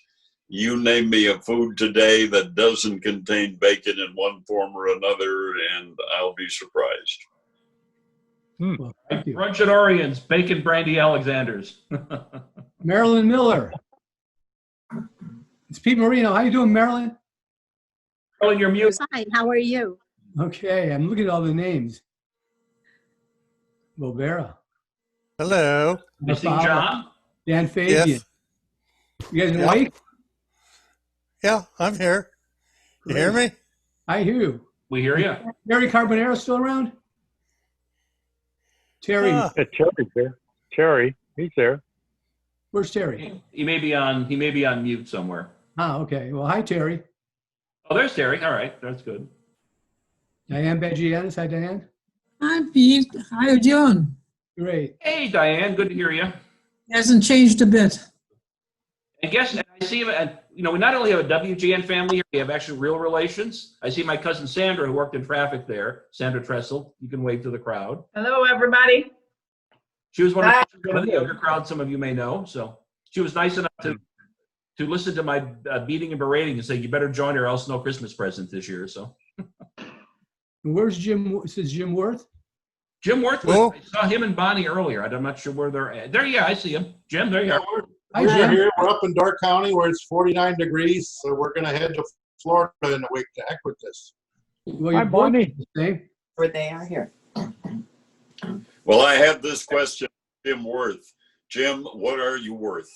you name me a food today that doesn't contain bacon in one form or another, and I'll be surprised. Well, thank you. Brunch at Orion's, Bacon Brandy Alexander's. Marilyn Miller. It's Pete Marino. How you doing, Marilyn? Marilyn, you're mute. Fine. How are you? Okay, I'm looking at all the names. Bobera. Hello. Missing John? Dan Fabian. Yes. You guys Yeah. awake? Yeah, I'm here. You hear me? I hear you. We hear you. Terry Carbonero still around? Terry. Terry's there. Terry, he's there. Where's Terry? He may be on mute somewhere. Ah, okay. Well, hi, Terry. Oh, there's Terry. All right, that's good. Diane Begianis. Hi, Diane. Hi, Pete. How you doing? Great. Hey, Diane, good to hear you. Hasn't changed a bit. And I see, we not only have a WGN family here, we have actually real relations. I see my cousin Sandra, who worked in traffic there, Sandra Tressel. You can wave to the crowd. Hello, everybody. She was one of the younger crowd, some of you may know. So she was nice enough to listen to my beating and berating and say, you better join or else no Christmas present this year. So Where's Jim? This is Jim Worth? Jim Worth, I saw him and Bonnie earlier. I'm not sure where they're at. There, yeah, I see him. Jim, there you are. Hi, We're Jim. here. We're up in Dark County where it's 49 degrees, so we're going to head to Florida in a week to heck with this. Well, Hi, Bonnie. Where they are here. Well, I have this question, Jim Worth. Jim, what are you worth?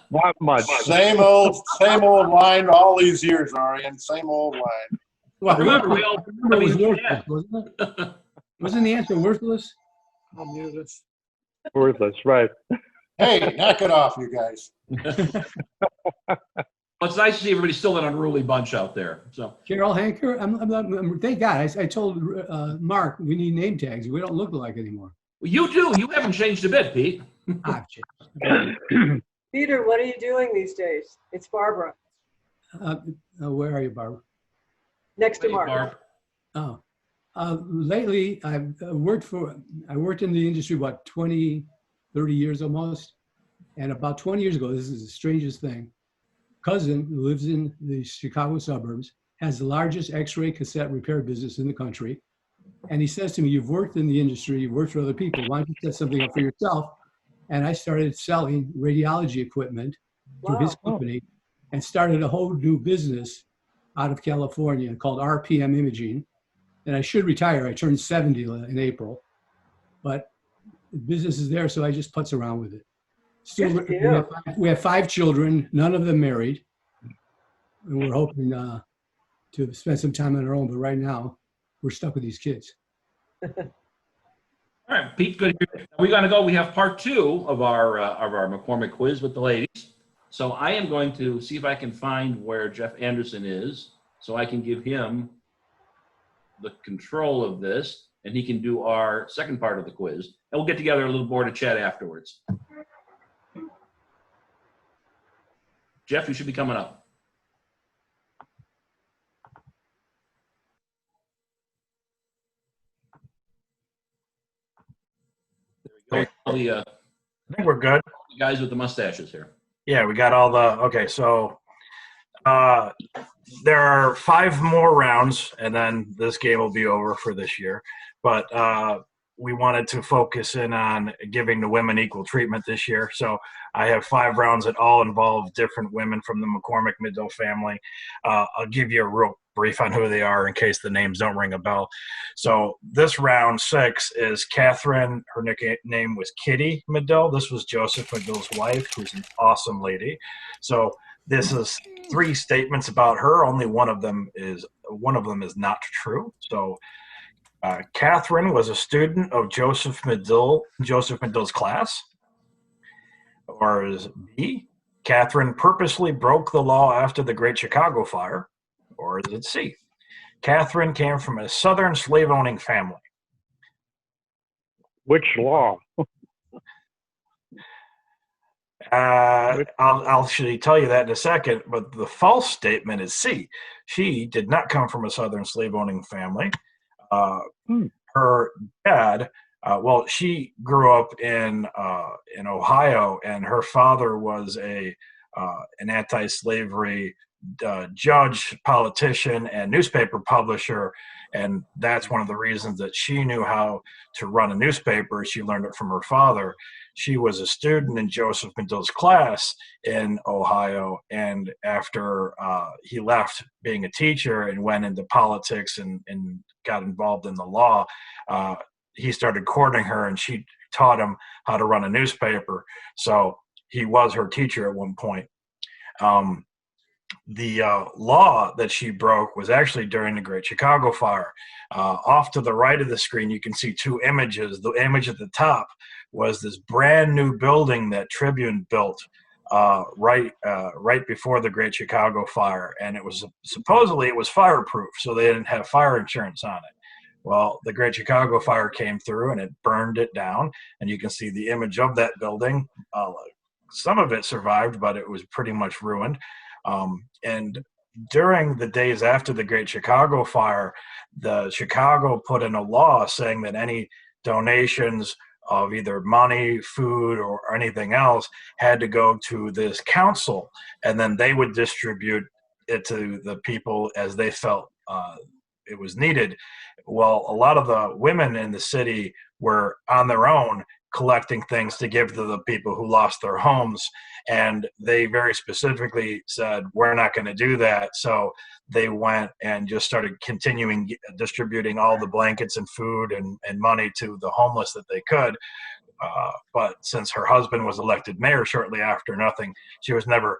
Not much. Same old line all these years, Arian. Same old line. Well, Remember, we all it was worthless, wasn't it? Wasn't the answer worthless? I'll mute us. Worthless, right. Hey, knock it off, you guys. Well, it's nice to see everybody still an unruly bunch out there. So Carol Hanker, thank God. I told Mark we need name tags. We don't look alike anymore. well, you do. You haven't changed a bit, Pete. I've changed. Peter, what are you doing these days? It's Barbara, Where are you, Barbara? next to Hey, Mark. Barb. Oh, lately I worked in the industry about 20, 30 years almost. And about 20 years ago, this is the strangest thing. Cousin who lives in the Chicago suburbs has the largest X-ray cassette repair business in the country. And he says to me, you've worked in the industry, you've worked for other people. Why don't you set something up for yourself? And I started selling radiology equipment through his company and started a whole new business out of California called RPM Imaging. And I should retire. I turned 70 in April, but the business is there, so I just putz around with it. Still, we have 5 children, none of them married. And we're hoping to spend some time on our own, but right now we're stuck with these kids. All right, Pete, good. We're going to go. We have part 2 of our McCormick quiz with the ladies. So I am going to see if I can find where Jeff Anderson is so I can give him the control of this and he can do our second part of the quiz. And we'll get together a little more to chat afterwards. Jeff, you should be coming up. There we go. I think we're good. The guys with the mustaches here. Yeah, we got all the, okay, so there are 5 more rounds, and then this game will be over for this year. But we wanted to focus in on giving the women equal treatment this year. So I have 5 rounds that all involve different women from the McCormick Midville family. I'll give you a real brief on who they are in case the names don't ring a bell. So this round 6 is Catherine. Her nickname was Kitty Medill. This was Joseph Medill's wife, who's an awesome lady. So this is 3 statements about her. Only one of them is not true. So Catherine was a student of Joseph Medill's class. Or is B, Catherine purposely broke the law after the Great Chicago Fire? Or is it C, Catherine came from a Southern slave-owning family? Which law? I'll actually tell you that in a second, but the false statement is C. She did not come from a Southern slave-owning family. Her dad, she grew up in Ohio, and her father was an anti-slavery judge, politician, and newspaper publisher, and that's one of the reasons that she knew how to run a newspaper. She learned it from her father. She was a student in Joseph Medill's class in Ohio, and after he left being a teacher and went into politics and got involved in the law, he started courting her, and she taught him how to run a newspaper. So he was her teacher at one point. The law that she broke was actually during the Great Chicago Fire. Off to the right of the screen, you can see 2 images. The image at the top was this brand new building that Tribune built right before the Great Chicago Fire, and it was supposedly fireproof, so they didn't have fire insurance on it. Well, the Great Chicago Fire came through and it burned it down, and you can see the image of that building. Some of it survived, but it was pretty much ruined. And during the days after the Great Chicago Fire, the Chicago put in a law saying that any donations of either money, food, or anything else had to go to this council, and then they would distribute it to the people as they felt it was needed. Well, a lot of the women in the city were on their own collecting things to give to the people who lost their homes, and they very specifically said, we're not going to do that. So they went and just started continuing distributing all the blankets and food and money to the homeless that they could. But since her husband was elected mayor shortly after, she was never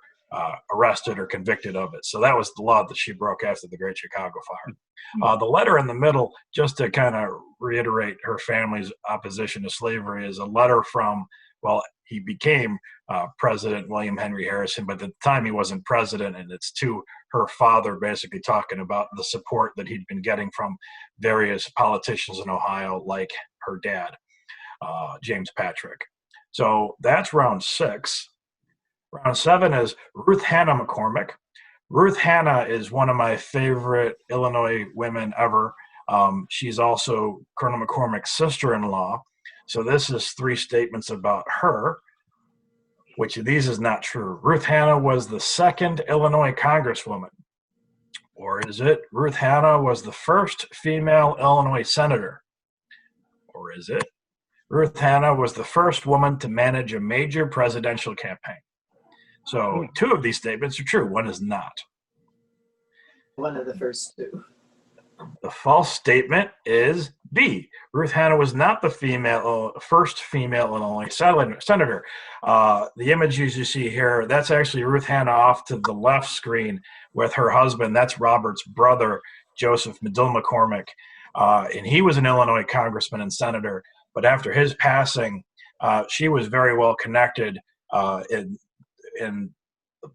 arrested or convicted of it. So that was the law that she broke after the Great Chicago Fire. The letter in the middle, just to kind of reiterate her family's opposition to slavery, is a letter from, he became President William Henry Harrison, but at the time he wasn't president, and it's to her father basically talking about the support that he'd been getting from various politicians in Ohio, like her dad, James Patrick. So that's round 6. Round 7 is Ruth Hannah McCormick. Ruth Hannah is one of my favorite Illinois women ever. She's also Colonel McCormick's sister-in-law. So this is 3 statements about her. Which of these is not true? Ruth Hannah was the 2nd Illinois Congresswoman. Or is it Ruth Hannah was the first female Illinois senator? Or is it Ruth Hannah was the first woman to manage a major presidential campaign? So 2 of these statements are true. One is not. One of the first 2. The false statement is B. Ruth Hannah was not the first female Illinois senator. The images you see here, that's actually Ruth Hannah off to the left screen with her husband. That's Robert's brother, Joseph Medill McCormick. And he was an Illinois congressman and senator. But after his passing, she was very well connected in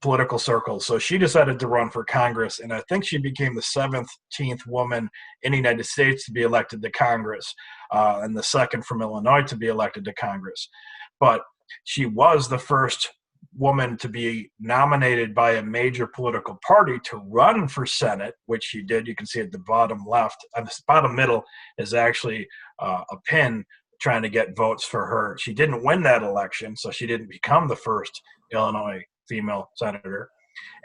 political circles. So she decided to run for Congress, and I think she became the 17th woman in the United States to be elected to Congress, and the 2nd from Illinois to be elected to Congress. But she was the first woman to be nominated by a major political party to run for Senate, which she did. You can see at the bottom left, the bottom middle is actually a pin trying to get votes for her. She didn't win that election, so she didn't become the first Illinois female senator.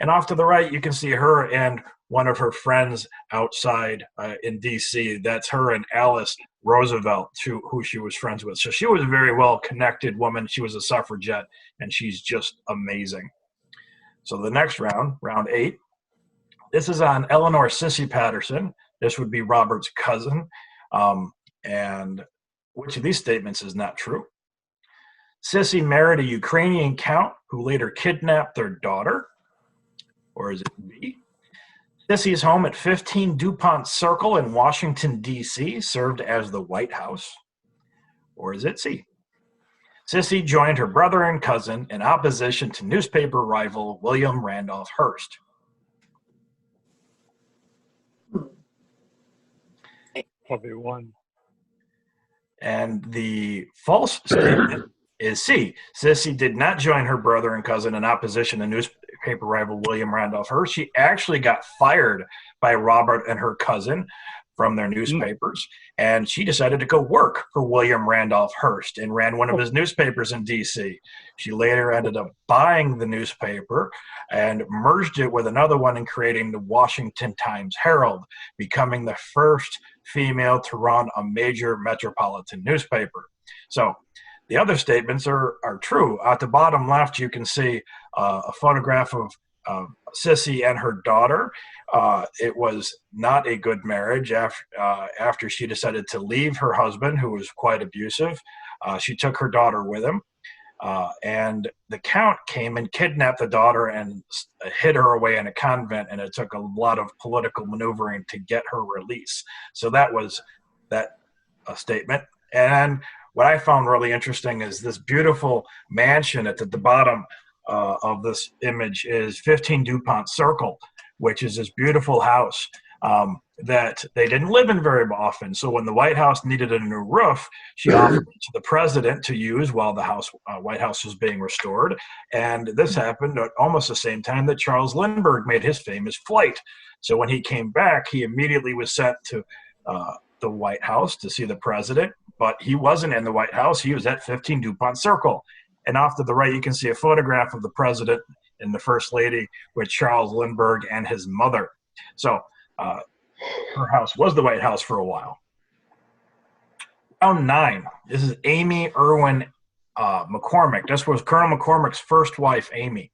And off to the right, you can see her and one of her friends outside in D.C. That's her and Alice Roosevelt, who she was friends with. So she was a very well-connected woman. She was a suffragette, and she's just amazing. So the next round, round 8, this is on Eleanor Sissy Patterson. This would be Robert's cousin. And which of these statements is not true? Sissy married a Ukrainian count who later kidnapped their daughter. Or is it B? Sissy's home at 15 DuPont Circle in Washington, D.C. served as the White House. Or is it C? Sissy joined her brother and cousin in opposition to newspaper rival William Randolph Hearst. Probably one. And the false statement is C. Sissy did not join her brother and cousin in opposition to newspaper rival William Randolph Hearst. She actually got fired by Robert and her cousin from their newspapers, and she decided to go work for William Randolph Hearst and ran one of his newspapers in D.C. She later ended up buying the newspaper and merged it with another one and creating the Washington Times-Herald, becoming the first female to run a major metropolitan newspaper. So the other statements are true. At the bottom left, you can see a photograph of Sissy and her daughter. It was not a good marriage after she decided to leave her husband, who was quite abusive. She took her daughter with him. And the count came and kidnapped the daughter and hid her away in a convent, and it took a lot of political maneuvering to get her release. So that was that statement. And what I found really interesting is this beautiful mansion at the bottom of this image is 15 DuPont Circle, which is this beautiful house that they didn't live in very often. So when the White House needed a new roof, she offered it to the president to use while the White House was being restored. And this happened at almost the same time that Charles Lindbergh made his famous flight. So when he came back, he immediately was sent to the White House to see the president, but he wasn't in the White House. He was at 15 DuPont Circle. And off to the right, you can see a photograph of the president and the first lady with Charles Lindbergh and his mother. So her house was the White House for a while. Round 9. This is Amy Irwin McCormick. This was Colonel McCormick's first wife, Amy.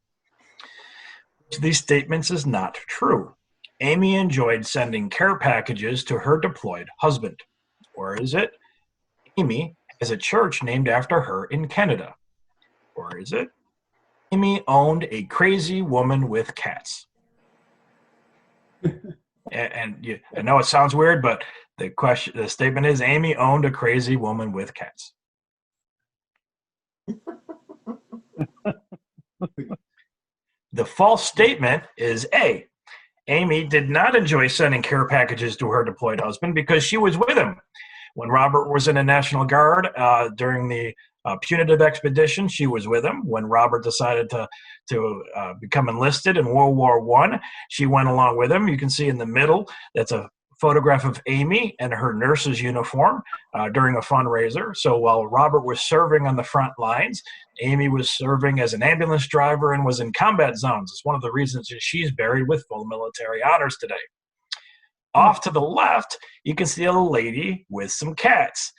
These statements is not true. Amy enjoyed sending care packages to her deployed husband. Or is it? Amy has a church named after her in Canada. Or is it? Amy owned a crazy woman with cats. And I know it sounds weird, but the statement is Amy owned a crazy woman with cats. The false statement is A. Amy did not enjoy sending care packages to her deployed husband because she was with him. When Robert was in the National Guard during the punitive expedition, she was with him. When Robert decided to become enlisted in World War I, she went along with him. You can see in the middle, that's a photograph of Amy in her nurse's uniform during a fundraiser. So while Robert was serving on the front lines, Amy was serving as an ambulance driver and was in combat zones. It's one of the reasons that she's buried with full military honors today. Off to the left, you can see a lady with some cats,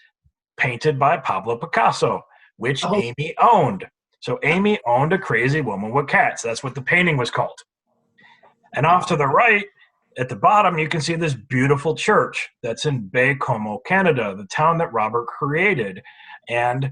painted by Pablo Picasso, which Amy owned. So Amy owned a crazy woman with cats. That's what the painting was called. And off to the right, at the bottom, you can see this beautiful church that's in Baie-Comeau, Canada, the town that Robert created. And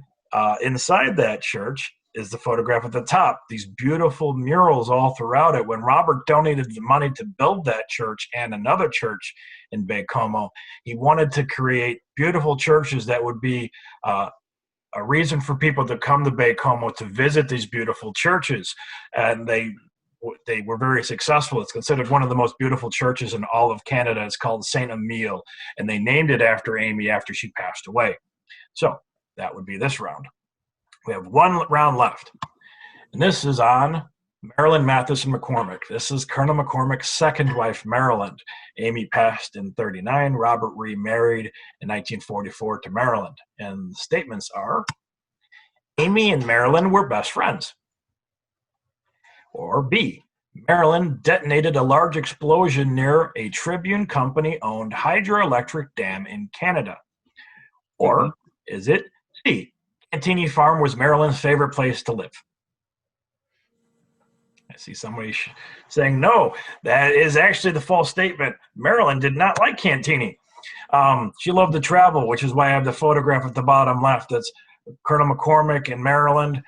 inside that church is the photograph at the top, these beautiful murals all throughout it. When Robert donated the money to build that church and another church in Baie-Comeau, he wanted to create beautiful churches that would be a reason for people to come to Baie-Comeau to visit these beautiful churches. And they were very successful. It's considered one of the most beautiful churches in all of Canada. It's called Saint Emile, and they named it after Amy after she passed away. So that would be this round. We have one round left, and this is on Marilyn Matheson McCormick. This is Colonel McCormick's second wife, Marilyn. Amy passed in 1939. Robert remarried in 1944 to Marilyn. And the statements are, Amy and Marilyn were best friends. Or B, Maryland detonated a large explosion near a Tribune Company-owned hydroelectric dam in Canada? Or is it C, Cantini Farm was Maryland's favorite place to live? I see somebody saying no. That is actually the false statement. Maryland did not like Cantini. She loved to travel, which is why I have the photograph at the bottom left. That's Colonel McCormick in Maryland,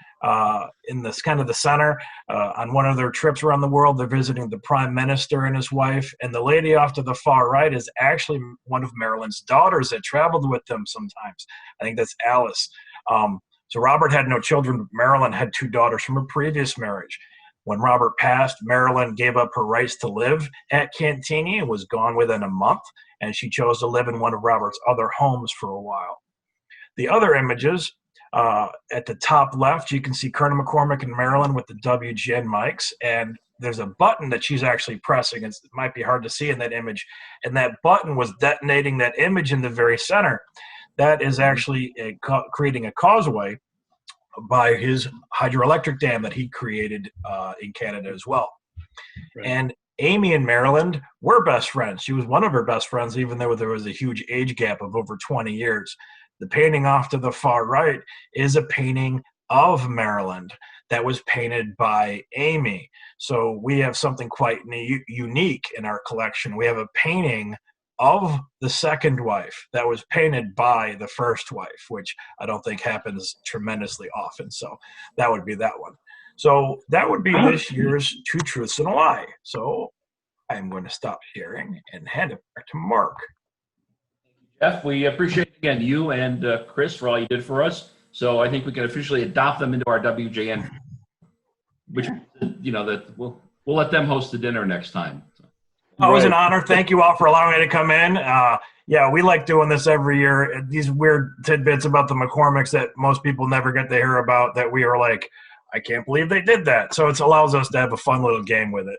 in this kind of the center. On one of their trips around the world, they're visiting the Prime Minister and his wife. And the lady off to the far right is actually one of Maryland's daughters that traveled with them sometimes. I think that's Alice. So Robert had no children. Marilyn had 2 daughters from a previous marriage. When Robert passed, Marilyn gave up her rights to live at Cantini and was gone within a month, and she chose to live in one of Robert's other homes for a while. The other images, at the top left, you can see Colonel McCormick and Marilyn with the WGN mics, and there's a button that she's actually pressing. It might be hard to see in that image, and that button was detonating that image in the very center. That is actually creating a causeway by his hydroelectric dam that he created in Canada as well. Right. And Amy and Maryland were best friends. She was one of her best friends, even though there was a huge age gap of over 20 years. The painting off to the far right is a painting of Maryland that was painted by Amy. So we have something quite unique in our collection. We have a painting of the second wife that was painted by the first wife, which I don't think happens tremendously often. So that would be that one. So that would be this year's 2 Truths and a Lie. So I'm going to stop sharing and hand it back to Mark. Jeff, we appreciate, again, you and Chris for all you did for us. So I think we can officially adopt them into our WGN, which, that we'll let them host the dinner next time. Oh, it was an honor. Thank you all for allowing me to come in. Yeah, we like doing this every year. These weird tidbits about the McCormicks that most people never get to hear about, that we are like, I can't believe they did that. So it allows us to have a fun little game with it.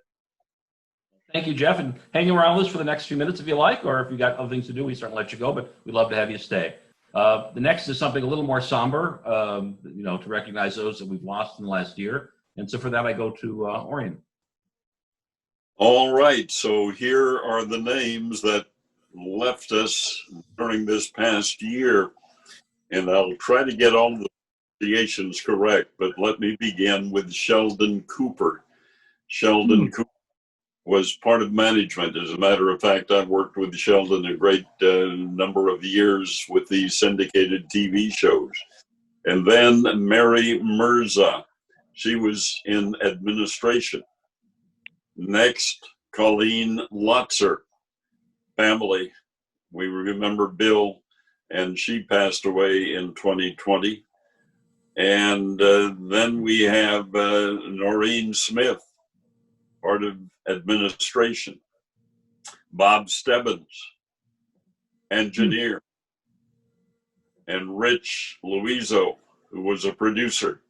Thank you, Jeff. And hang around with us for the next few minutes if you like, or if you got other things to do, we certainly let you go, but we'd love to have you stay. The next is something a little more somber, to recognize those that we've lost in the last year. And so for that, I go to Orion. All right, so here are the names that left us during this past year, and I'll try to get all the pronunciations correct, but let me begin with Sheldon Cooper. Sheldon Cooper was part of management. As a matter of fact, I've worked with Sheldon a great number of years with these syndicated TV shows. And then Mary Mirza, she was in administration. Next, Colleen Lutzer, family. We remember Bill, and she passed away in 2020. And then we have Noreen Smith, part of administration. Bob Stebbins, engineer. And Rich Luizo, who was a producer.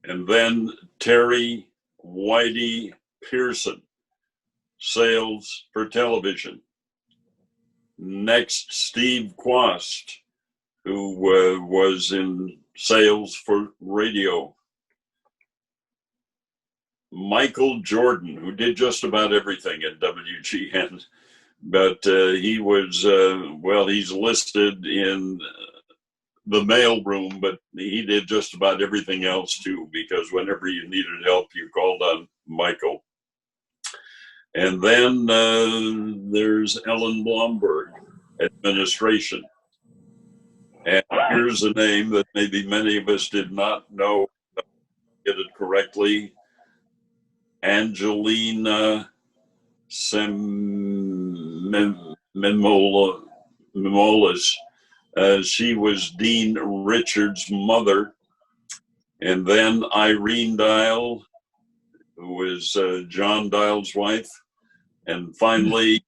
And then Terry Whitey Pearson, sales for television. Next, Steve Quast, who was in sales for radio. Michael Jordan, who did just about everything at WGN, but he was, he's listed in the mailroom, but he did just about everything else too, because whenever you needed help, you called on Michael. And then there's Ellen Blomberg, administration. And here's a name that maybe many of us did not know, get it correctly. Angelina Mimolas. She was Dean Richards' mother. And then Irene Dial, who was John Dial's wife. And finally,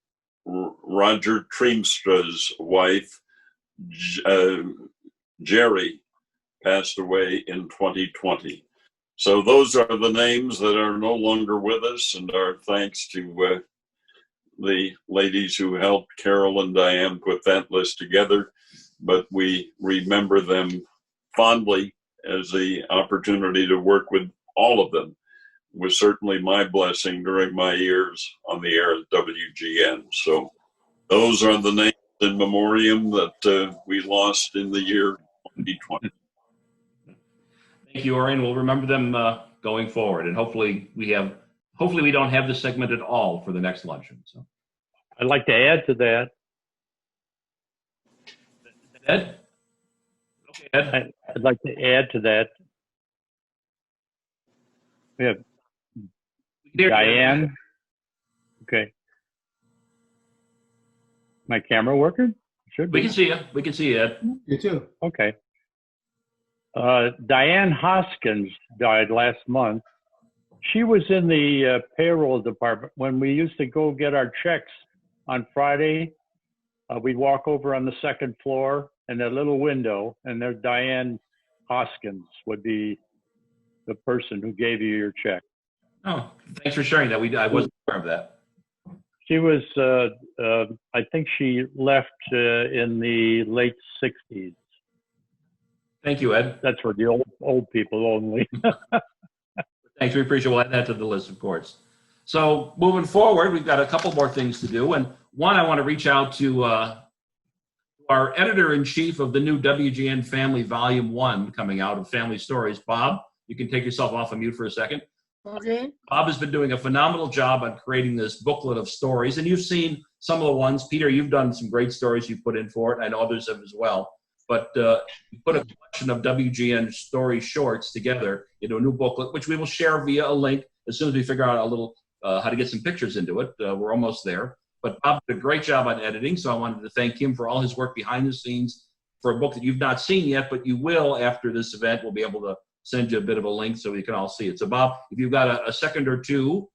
Roger Treemstra's wife, Jerry, passed away in 2020. So those are the names that are no longer with us, and our thanks to the ladies who helped Carol and Diane put that list together. But we remember them fondly as the opportunity to work with all of them. was certainly my blessing during my years on the air at WGN. So those are the names in memoriam that we lost in the year 2020. Thank you, Orion. We'll remember them going forward, and hopefully we don't have this segment at all for the next luncheon. So, I'd like to add to that. Ed? Okay, Ed. I'd like to add to that. We have Diane. Okay. My camera working? Should be. We can see you. We can see you, Ed. You too. Okay. Diane Hoskins died last month. She was in the payroll department. When we used to go get our checks on Friday, we'd walk over on the second floor and that little window, and there Diane Hoskins would be the person who gave you your check. Oh, thanks for sharing that. I wasn't aware of that. She was, I think she left in the late 60s. Thank you, Ed. That's for the old people only. Thanks. We appreciate it. We'll add that to the list, of course. So moving forward, we've got a couple more things to do. And one, I want to reach out to our editor-in-chief of the new WGN Family Volume 1 coming out of Family Stories. Bob, you can take yourself off of mute for a second. Okay. Bob has been doing a phenomenal job on creating this booklet of stories. And you've seen some of the ones. Peter, you've done some great stories you put in for it. I know others have as well. But you put a collection of WGN story shorts together into a new booklet, which we will share via a link as soon as we figure out a little how to get some pictures into it. We're almost there. But Bob did a great job on editing, so I wanted to thank him for all his work behind the scenes for a book that you've not seen yet, but you will after this event. We'll be able to send you a bit of a link so you can all see it. So Bob, if you've got a second or two,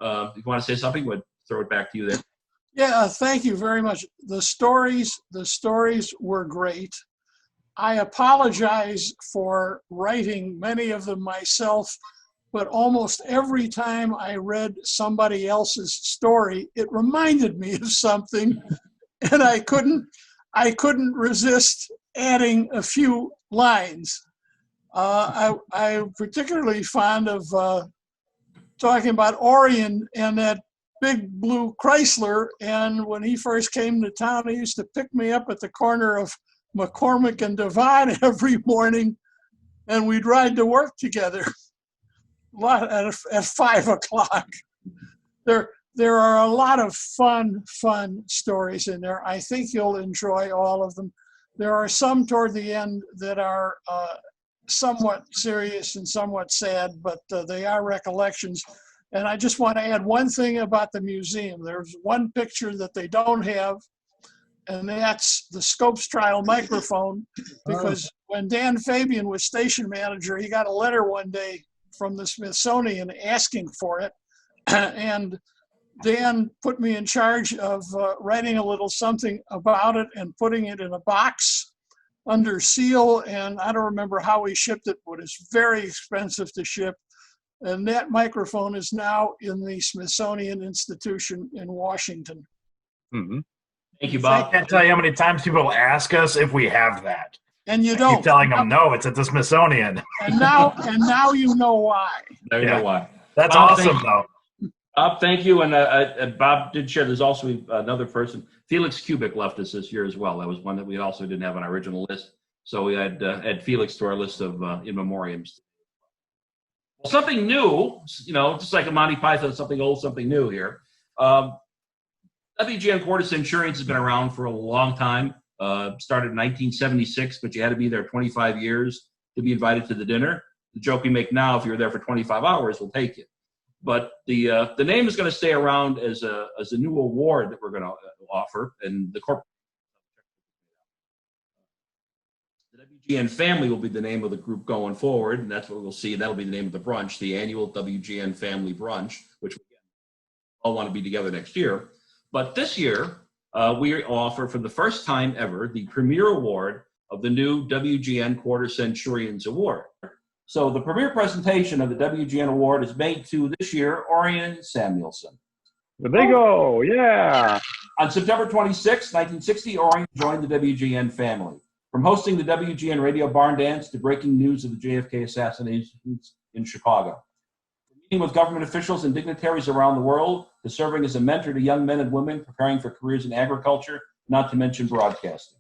if you want to say something, we'll throw it back to you there. Yeah, thank you very much. The stories were great. I apologize for writing many of them myself, but almost every time I read somebody else's story, it reminded me of something, and I couldn't resist adding a few lines. I'm particularly fond of talking about Orion and that big blue Chrysler. And when he first came to town, he used to pick me up at the corner of McCormick and Devine every morning, and we'd ride to work together at 5 o'clock. There are a lot of fun stories in there. I think you'll enjoy all of them. There are some toward the end that are somewhat serious and somewhat sad, but they are recollections. And I just want to add one thing about the museum. There's one picture that they don't have, and that's the Scopes Trial microphone, because when Dan Fabian was station manager, he got a letter one day from the Smithsonian asking for it. And Dan put me in charge of writing a little something about it and putting it in a box under seal. And I don't remember how he shipped it, but it's very expensive to ship. And that microphone is now in the Smithsonian Institution in Washington. Mm-hmm. Thank you, Bob. I can't tell you how many times people ask us if we have that. And you I don't. keep telling them, no, it's at the Smithsonian. And now you know why. Now you know why. That's Bob, awesome, though. Bob, thank you. And Bob did share, there's also another person. Felix Kubik left us this year as well. That was one that we also didn't have on our original list. So we had add Felix to our list of in memoriams. Well, something new, just like a Monty Python, something old, something new here. WGN Quarter Centurions has been around for a long time. Started in 1976, but you had to be there 25 years to be invited to the dinner. The joke we make now, if you're there for 25 hours, we'll take you. But the name is going to stay around as a new award that we're going to offer, and the corporate. The WGN Family will be the name of the group going forward, and that's what we'll see. That'll be the name of the brunch, the annual WGN Family Brunch, which we all want to be together next year. But this year, we offer for the first time ever the premier award of the new WGN Quarter Centurions Award. So the premier presentation of the WGN Award is made to this year Orion Samuelson. The big O, yeah. On September 26, 1960, Orion joined the WGN family. From hosting the WGN Radio Barn Dance to breaking news of the JFK assassinations in Chicago. From Meeting with government officials and dignitaries around the world, to serving as a mentor to young men and women preparing for careers in agriculture, not to mention broadcasting.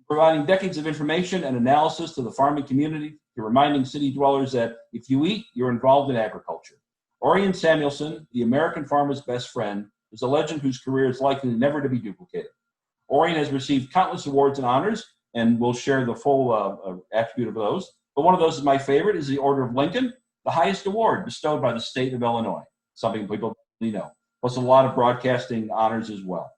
Providing decades of information and analysis to the farming community, to reminding city dwellers that if you eat, you're involved in agriculture. Orion Samuelson, the American farmer's best friend, is a legend whose career is likely never to be duplicated. Orion has received countless awards and honors, and we'll share the full attribute of those. But one of those is my favorite, is the Order of Lincoln, the highest award bestowed by the state of Illinois, something people don't know. Plus a lot of broadcasting honors as well.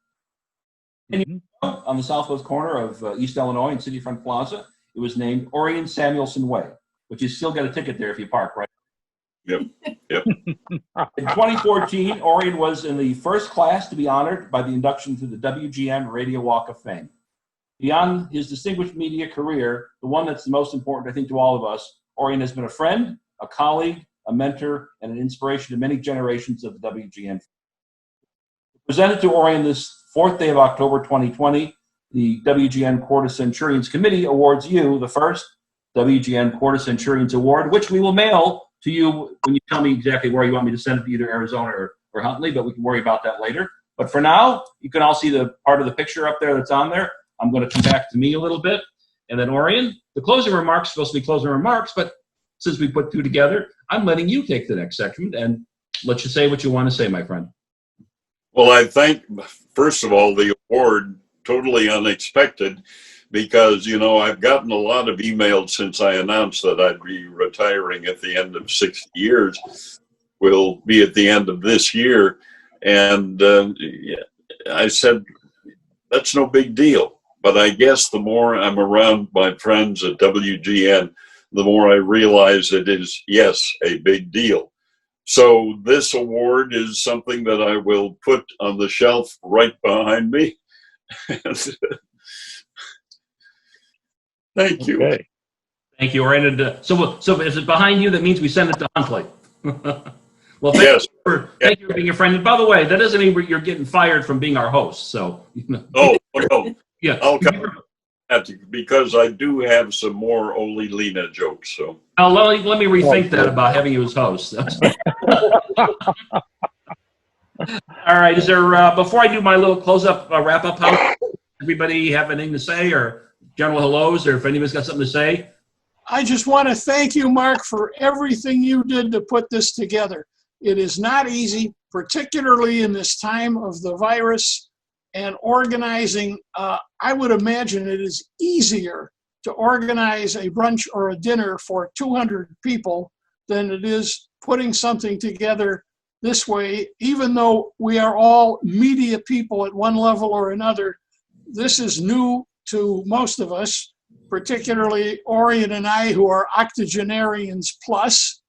And on the southwest corner of East Illinois in Cityfront Plaza, it was named Orion Samuelson Way, which you still get a ticket there if you park, right? Yep. In 2014, Orion was in the first class to be honored by the induction to the WGN Radio Walk of Fame. Beyond his distinguished media career, the one that's the most important, I think, to all of us, Orion has been a friend, a colleague, a mentor, and an inspiration to many generations of the WGN. Presented to Orion this 4th day of October 2020, the WGN Quarter Centurions Committee awards you the first WGN Quarter Centurions Award, which we will mail to you when you tell me exactly where you want me to send it, to either Arizona or Huntley, but we can worry about that later. But for now, you can all see the part of the picture up there that's on there. I'm going to come back to me a little bit. And then Orion, the closing remarks, supposed to be closing remarks, but since we put two together, I'm letting you take the next section and let you say what you want to say, my friend. Well, I think, first of all, the award, totally unexpected, because, you know, I've gotten a lot of emails since I announced that I'd be retiring at the end of 60 years. Will be at the end of this year. And I said, that's no big deal. But I guess the more I'm around my friends at WGN, the more I realize it is, yes, a big deal. So this award is something that I will put on the shelf right behind me. Thank you. Okay. Thank you, Orion. And, so if it's behind you, that means we send it to Huntley. Well, thank you for being a friend. And by the way, that doesn't mean you're getting fired from being our host. So. Oh, no. Yeah. I'll come because I do have some more Oli Lena jokes. So. Let me rethink that about having you as host. All right. Is there before I do my little close-up wrap-up, how everybody have anything to say, or general hellos, or if anybody's got something to say? I just want to thank you, Mark, for everything you did to put this together. It is not easy, particularly in this time of the virus and organizing. I would imagine it is easier to organize a brunch or a dinner for 200 people than it is putting something together this way. Even though we are all media people at one level or another, this is new to most of us, particularly Orion and I, who are octogenarians plus.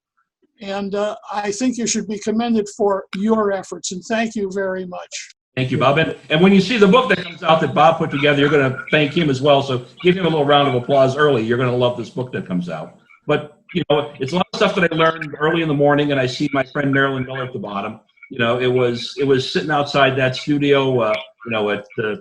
And I think you should be commended for your efforts, and thank you very much. Thank you, Bob. And when you see the book that comes out that Bob put together, you're going to thank him as well. So give him a little round of applause early. You're going to love this book that comes out. But, you know, it's a lot of stuff that I learned early in the morning, and I see my friend Marilyn Miller at the bottom. You know, it was sitting outside that studio, you know, at 5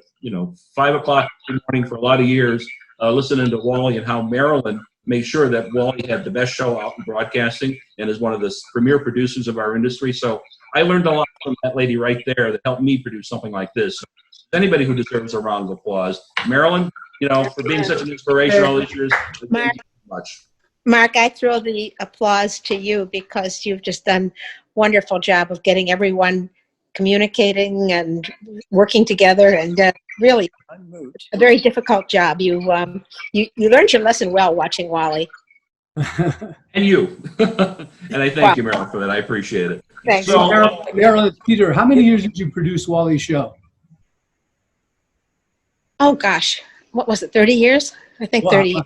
o'clock in the morning for a lot of years, listening to Wally and how Marilyn made sure that Wally had the best show out in broadcasting and is one of the premier producers of our industry. So I learned a lot from that lady right there that helped me produce something like this. So anybody who deserves a round of applause. Marilyn, you know, for being such an inspiration all these years, thank you so much. Mark, I throw the applause to you because you've just done a wonderful job of getting everyone communicating and working together, and really a very difficult job. You learned your lesson well watching Wally. And you. And I thank you, Marilyn, for that. I appreciate it. Thanks. So, Marilyn, Peter, how many years did you produce Wally's show? Oh, gosh. What was it, 30 years? I think 30.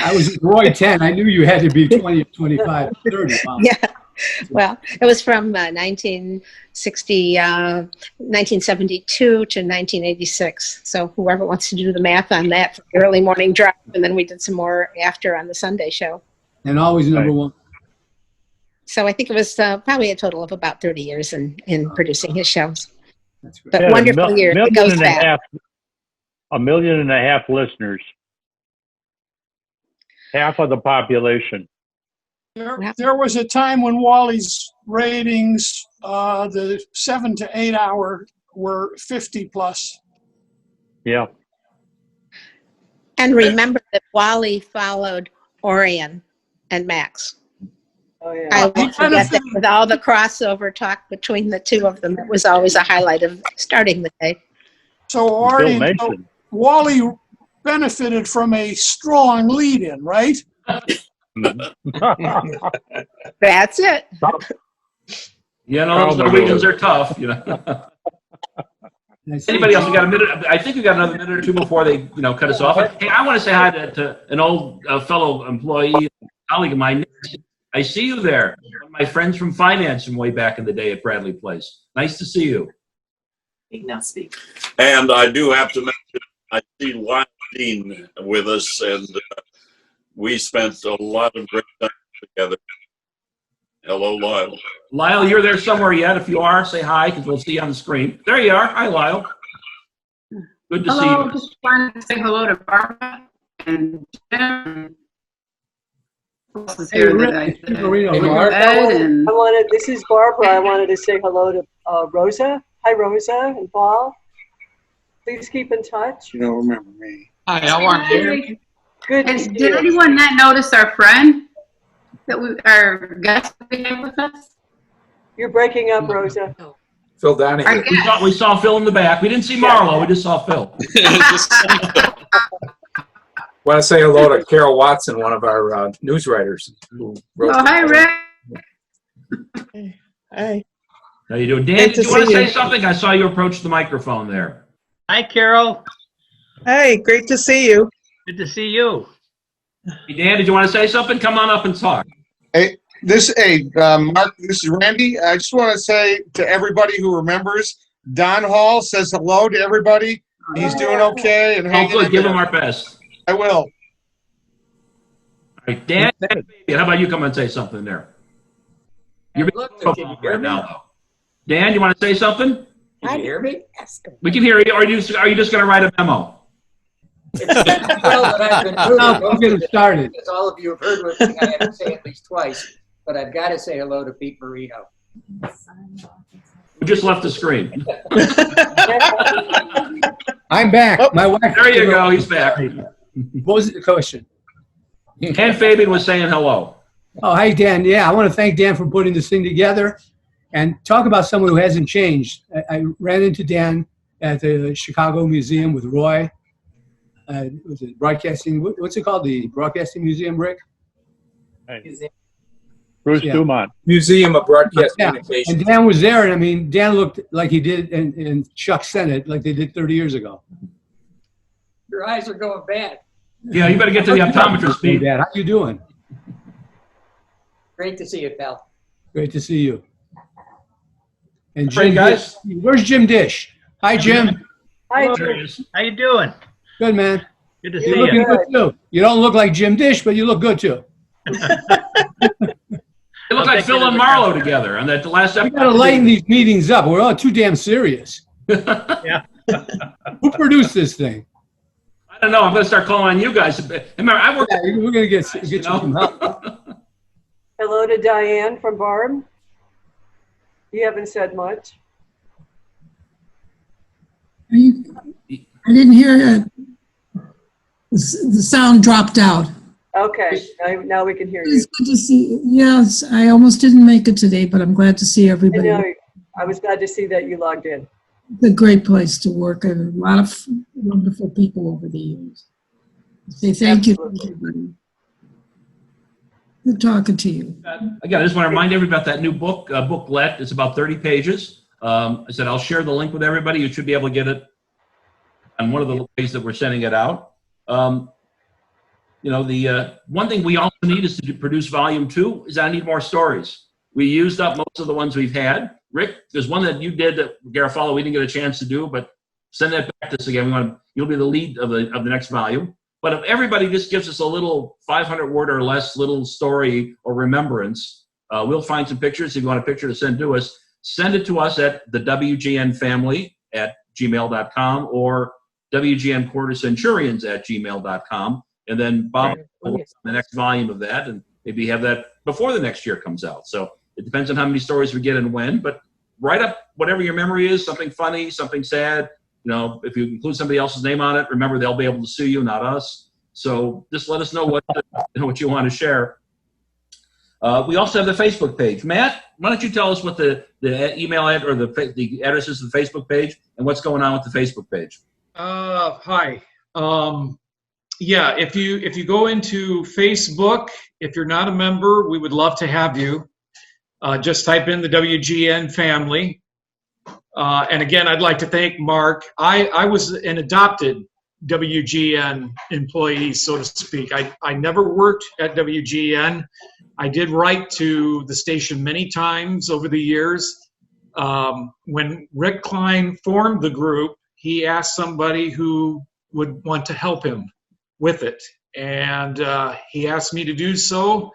I was Roy 10. I knew you had to be 20, 25, 30. Wow. Yeah. Well, it was from 1972 to 1986. So whoever wants to do the math on that for the early morning drive, and then we did some more after on the Sunday show. And always number one. So I think it was probably a total of about 30 years in producing his shows. That's great. But Yeah, wonderful years. It goes fast. 1.5 million listeners. Half of the population. There was a time when Wally's ratings, the 7 to 8 hour, were 50 plus. Yeah. And remember that Wally followed Orion and Max. Oh, yeah. I won't forget that with all the crossover talk between the two of them. It was always a highlight of starting the day. So Wally benefited from a strong lead-in, right? That's it. You know, those Norwegians are tough, you know. Anybody else? We got a minute. I think we got another minute or two before they, cut us off. Hey, I want to say hi to an old fellow employee, colleague of mine. I see you there. One of my friends from finance from way back in the day at Bradley Place. Nice to see you. Now speak. And I do have to mention, I see Lyle Dean with us, and we spent a lot of great time together. Hello, Lyle. Lyle, you're there somewhere yet. If you are, say hi, because we'll see you on the screen. There you are. Hi, Lyle. Good to see Hello, you. just wanted to say hello to Barbara and Jim. Who else is here that I Ed and This is Barbara. I wanted to say hello to Rosa. Hi, Rosa and Paul. Please keep in touch. You don't remember me. Hi, how are you? Good to And see did you. anyone not notice our friend our guest we have with us? You're breaking up, Rosa. Phil Donahue. We saw Phil in the back. We didn't see Marlo. We just saw Phil. Want to say hello to Carol Watson, one of our news writers. Who wrote Hi, Rick. Hi. How you doing? Dan, Good did to you want to see say you. something? I saw you approach the microphone there. Hi, Carol. Hey, great to see you. Good to see you. Hey, Dan, did you want to say something? Come on up and talk. Hey, Mark, this is Randy. I just want to say to everybody who remembers, Don Hall says hello to everybody. He's doing okay and Oh, hanging good. in Give there. him our best. I will. All right, Dan, how about you come and say something there? You're being right now, though. Dan, you want to say something? Can you hear me? We can hear you. Are you just going to write a memo? Don't get him started. As all of you have heard with me, I have to say at least twice, but I've got to say hello to Pete Marino. We just left the screen. I'm back. My wife. There you go. He's back. What was the question? Dan Fabian was saying hello. Oh, hi, Dan. Yeah, I want to thank Dan for putting this thing together and talk about someone who hasn't changed. I ran into Dan at the Chicago Museum with Roy. Was it broadcasting? What's it called? The Broadcasting Museum, Rick? Bruce Yeah. Dumont. Museum of Broadcast Yeah. Communications. And Dan was there, and I mean, Dan looked like he did in Chuck Sennett, like they did 30 years ago. Your eyes are going bad. Yeah, you better get to the optometrist, Hey, Pete. Dan, how you doing? Great to see you, pal. Great to see you. And Great, Jim, guys. where's Jim Dish? Hi, Jim. Hi, There he Jim. is. How you doing? Good, man. Good to You're see looking you. good too. You don't look like Jim Dish, but you look good too. They look like Phil and Marlo together on that last We episode. gotta lighten these meetings up. We're all too damn serious. Yeah. Who produced this thing? I don't know. I'm going to start calling on you guys. Remember, I work. Yeah, we're gonna get you some help. Hello to Diane from Barb. You haven't said much. I didn't hear it. The sound dropped out. Okay, now we can hear you. It's good to see. Yes, I almost didn't make it today, but I'm glad to see I everybody. know. I was glad to see that you logged in. It's a great place to work and a lot of wonderful people over the years. Say thank you to everybody. Good talking to you. Again, I just want to remind everybody about that new book, booklet. It's about 30 pages. I said I'll share the link with everybody. You should be able to get it on one of the ways that we're sending it out. The one thing we also need is to produce volume 2 is I need more stories. We used up most of the ones we've had. Rick, there's one that you did that Garofalo we didn't get a chance to do, but send that back to us again. You'll be the lead of the next volume. But if everybody just gives us a little 500-word or less little story or remembrance, we'll find some pictures. If you want a picture to send to us, send it to us at the WGN Family at gmail.com or WGN Centurions at gmail.com. And then Bob will work on the next volume of that. And maybe have that before the next year comes out. So it depends on how many stories we get and when, but write up whatever your memory is, something funny, something sad. You know, if you include somebody else's name on it, remember they'll be able to sue you, not us. So just let us know what you want to share. We also have the Facebook page. Matt, why don't you tell us what the email ad or the addresses of the Facebook page and what's going on with the Facebook page? Hi. Yeah, if you go into Facebook, if you're not a member, we would love to have you. Just type in the WGN Family. And again, I'd like to thank Mark. I was an adopted WGN employee, so to speak. I never worked at WGN. I did write to the station many times over the years. When Rick Klein formed the group, he asked somebody who would want to help him with it. And he asked me to do so.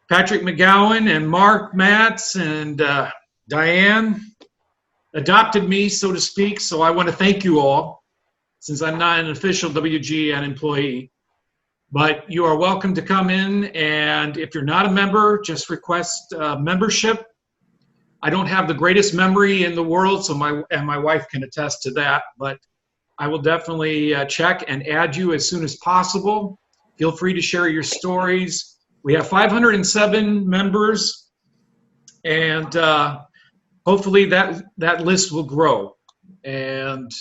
Patrick McGowan and Mark Matz and Diane adopted me, so to speak. So I want to thank you all, since I'm not an official WGN employee. But you are welcome to come in, and if you're not a member, just request membership. I don't have the greatest memory in the world, so my wife can attest to that, but I will definitely check and add you as soon as possible. Feel free to share your stories. We have 507 members, and hopefully that list will grow. And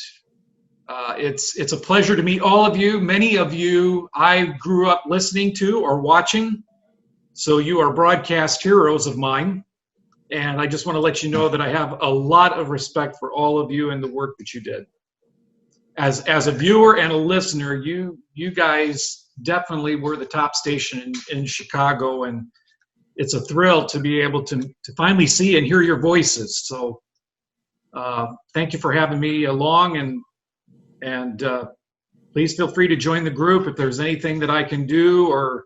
it's a pleasure to meet all of you. Many of you I grew up listening to or watching, so you are broadcast heroes of mine. And I just want to let you know that I have a lot of respect for all of you and the work that you did. As a viewer and a listener, you guys definitely were the top station in Chicago, and it's a thrill to be able to finally see and hear your voices. So thank you for having me along, and please feel free to join the group if there's anything that I can do. Or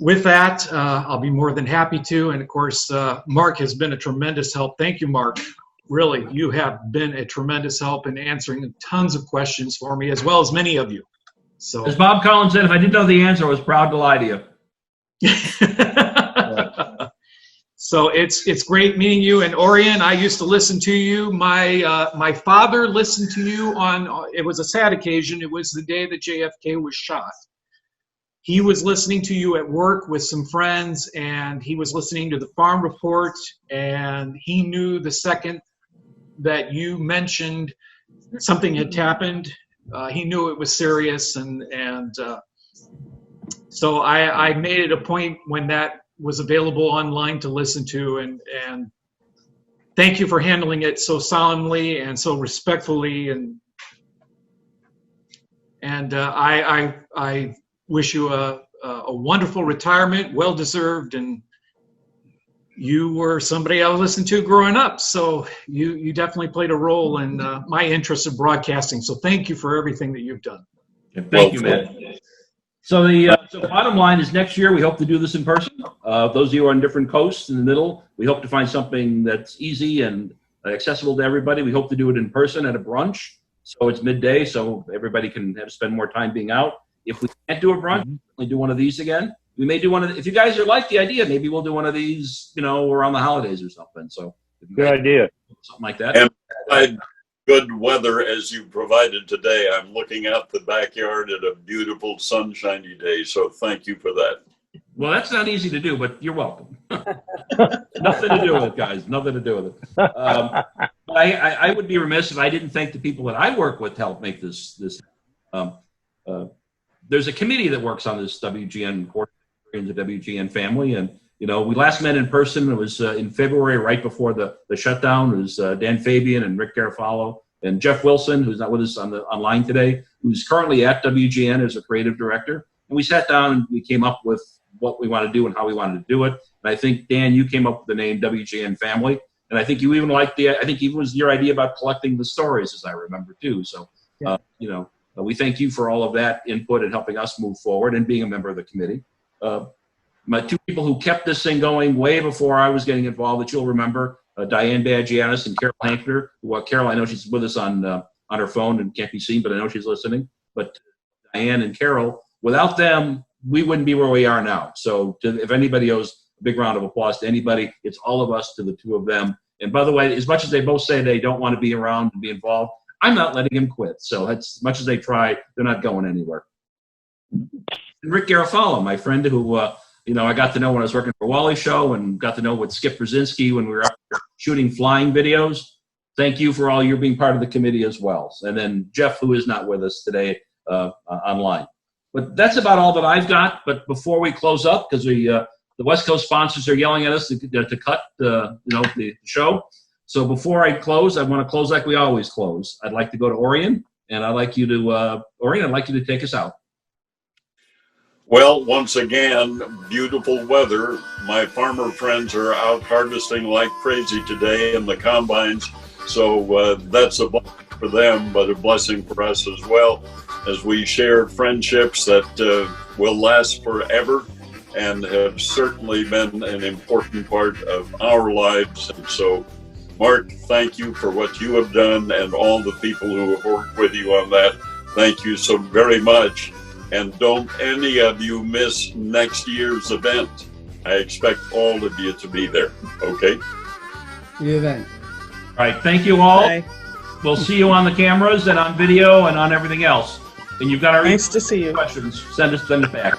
with that, I'll be more than happy to. And of course, Mark has been a tremendous help. Thank you, Mark. Really, you have been a tremendous help in answering tons of questions for me, as well as many of you. So, as Bob Collins said, if I didn't know the answer, I was proud to lie to you. So it's great meeting you. And Orion, I used to listen to you. My father listened to you on, it was a sad occasion. It was the day that JFK was shot. He was listening to you at work with some friends, and he was listening to the Farm Report, and he knew the second that you mentioned something had happened, he knew it was serious, and so I made it a point when that was available online to listen to, and thank you for handling it so solemnly and so respectfully, and I wish you a wonderful retirement, well deserved, and you were somebody I listened to growing up, so you definitely played a role in my interest in broadcasting. So thank you for everything that you've done. Thank you, Matt. So the bottom line is next year we hope to do this in person. Those of you who are on different coasts in the middle, we hope to find something that's easy and accessible to everybody. We hope to do it in person at a brunch. So it's midday, so everybody can spend more time being out. If we can't do a brunch, we'll do one of these again. We may do one of the, if you guys are like the idea, maybe we'll do one of these, around the holidays or something. So good idea. Something like that. And by good weather as you provided today, I'm looking out the backyard at a beautiful sunshiny day. So thank you for that. Well, that's not easy to do, but you're welcome. Nothing to do with it, guys. Nothing to do with it. But I would be remiss if I didn't thank the people that I work with to help make this. There's a committee that works on this WGN in the WGN family, and we last met in person. It was in February, right before the shutdown. It was Dan Fabian and Rick Garofalo and Jeff Wilson, who's not with us online today, who's currently at WGN as a creative director. And we sat down and we came up with what we want to do and how we wanted to do it. And I think, Dan, you came up with the name WGN Family. And I think you even liked I think even was your idea about collecting the stories, as I remember too. So, we thank you for all of that input and helping us move forward and being a member of the committee. My two people who kept this thing going way before I was getting involved that you'll remember, Diane Bagianis and Carol Hankner. Well, Carol, I know she's with us on her phone and can't be seen, but I know she's listening. But Diane and Carol, without them, we wouldn't be where we are now. So if anybody owes a big round of applause to anybody, it's all of us to the two of them. And by the way, as much as they both say they don't want to be around and be involved, I'm not letting them quit. So as much as they try, they're not going anywhere. And Rick Garofalo, my friend who, I got to know when I was working for Wally Show and got to know with Skip Brzezinski when we were out there shooting flying videos. Thank you for all your being part of the committee as well. And then Jeff, who is not with us today online. But that's about all that I've got. But before we close up, because the West Coast sponsors are yelling at us to cut the show. So before I close, I want to close like we always close. I'd like to go to Orion, and I'd like you to Orion. I'd like you to take us out. Well, once again, beautiful weather. My farmer friends are out harvesting like crazy today in the combines. So that's a blessing for them, but a blessing for us as well, as we share friendships that will last forever and have certainly been an important part of our lives. And so, Mark, thank you for what you have done, and all the people who have worked with you on that. Thank you so very much. And don't any of you miss next year's event. I expect all of you to be there, okay? The event. All right, thank you all. Bye. We'll see you on the cameras and on video and on everything else. And you've got our Nice to see you. questions. Send it back.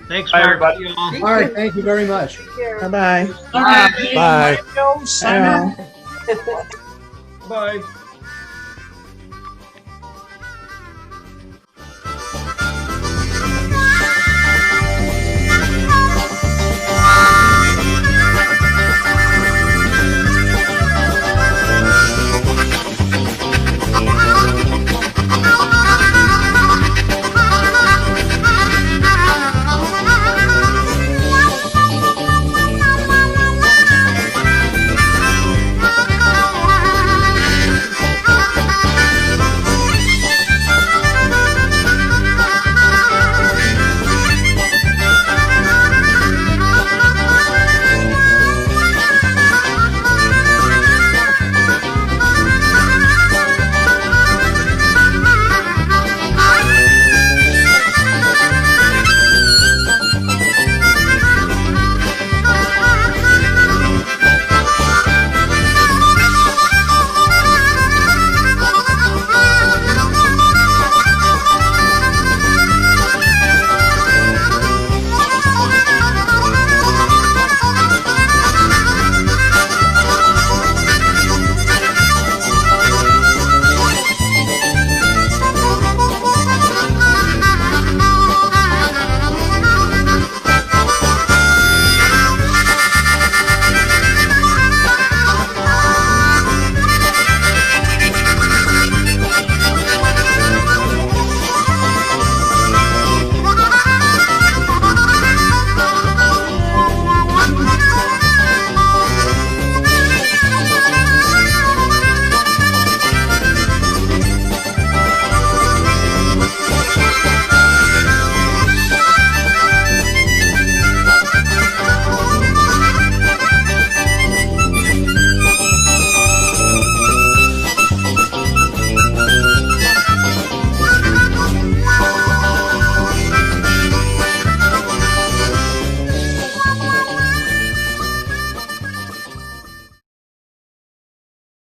Thanks, Bye, Mark. everybody. See you all. All right, thank you very much. Bye-bye. All right. Bye. Sign off. Bye.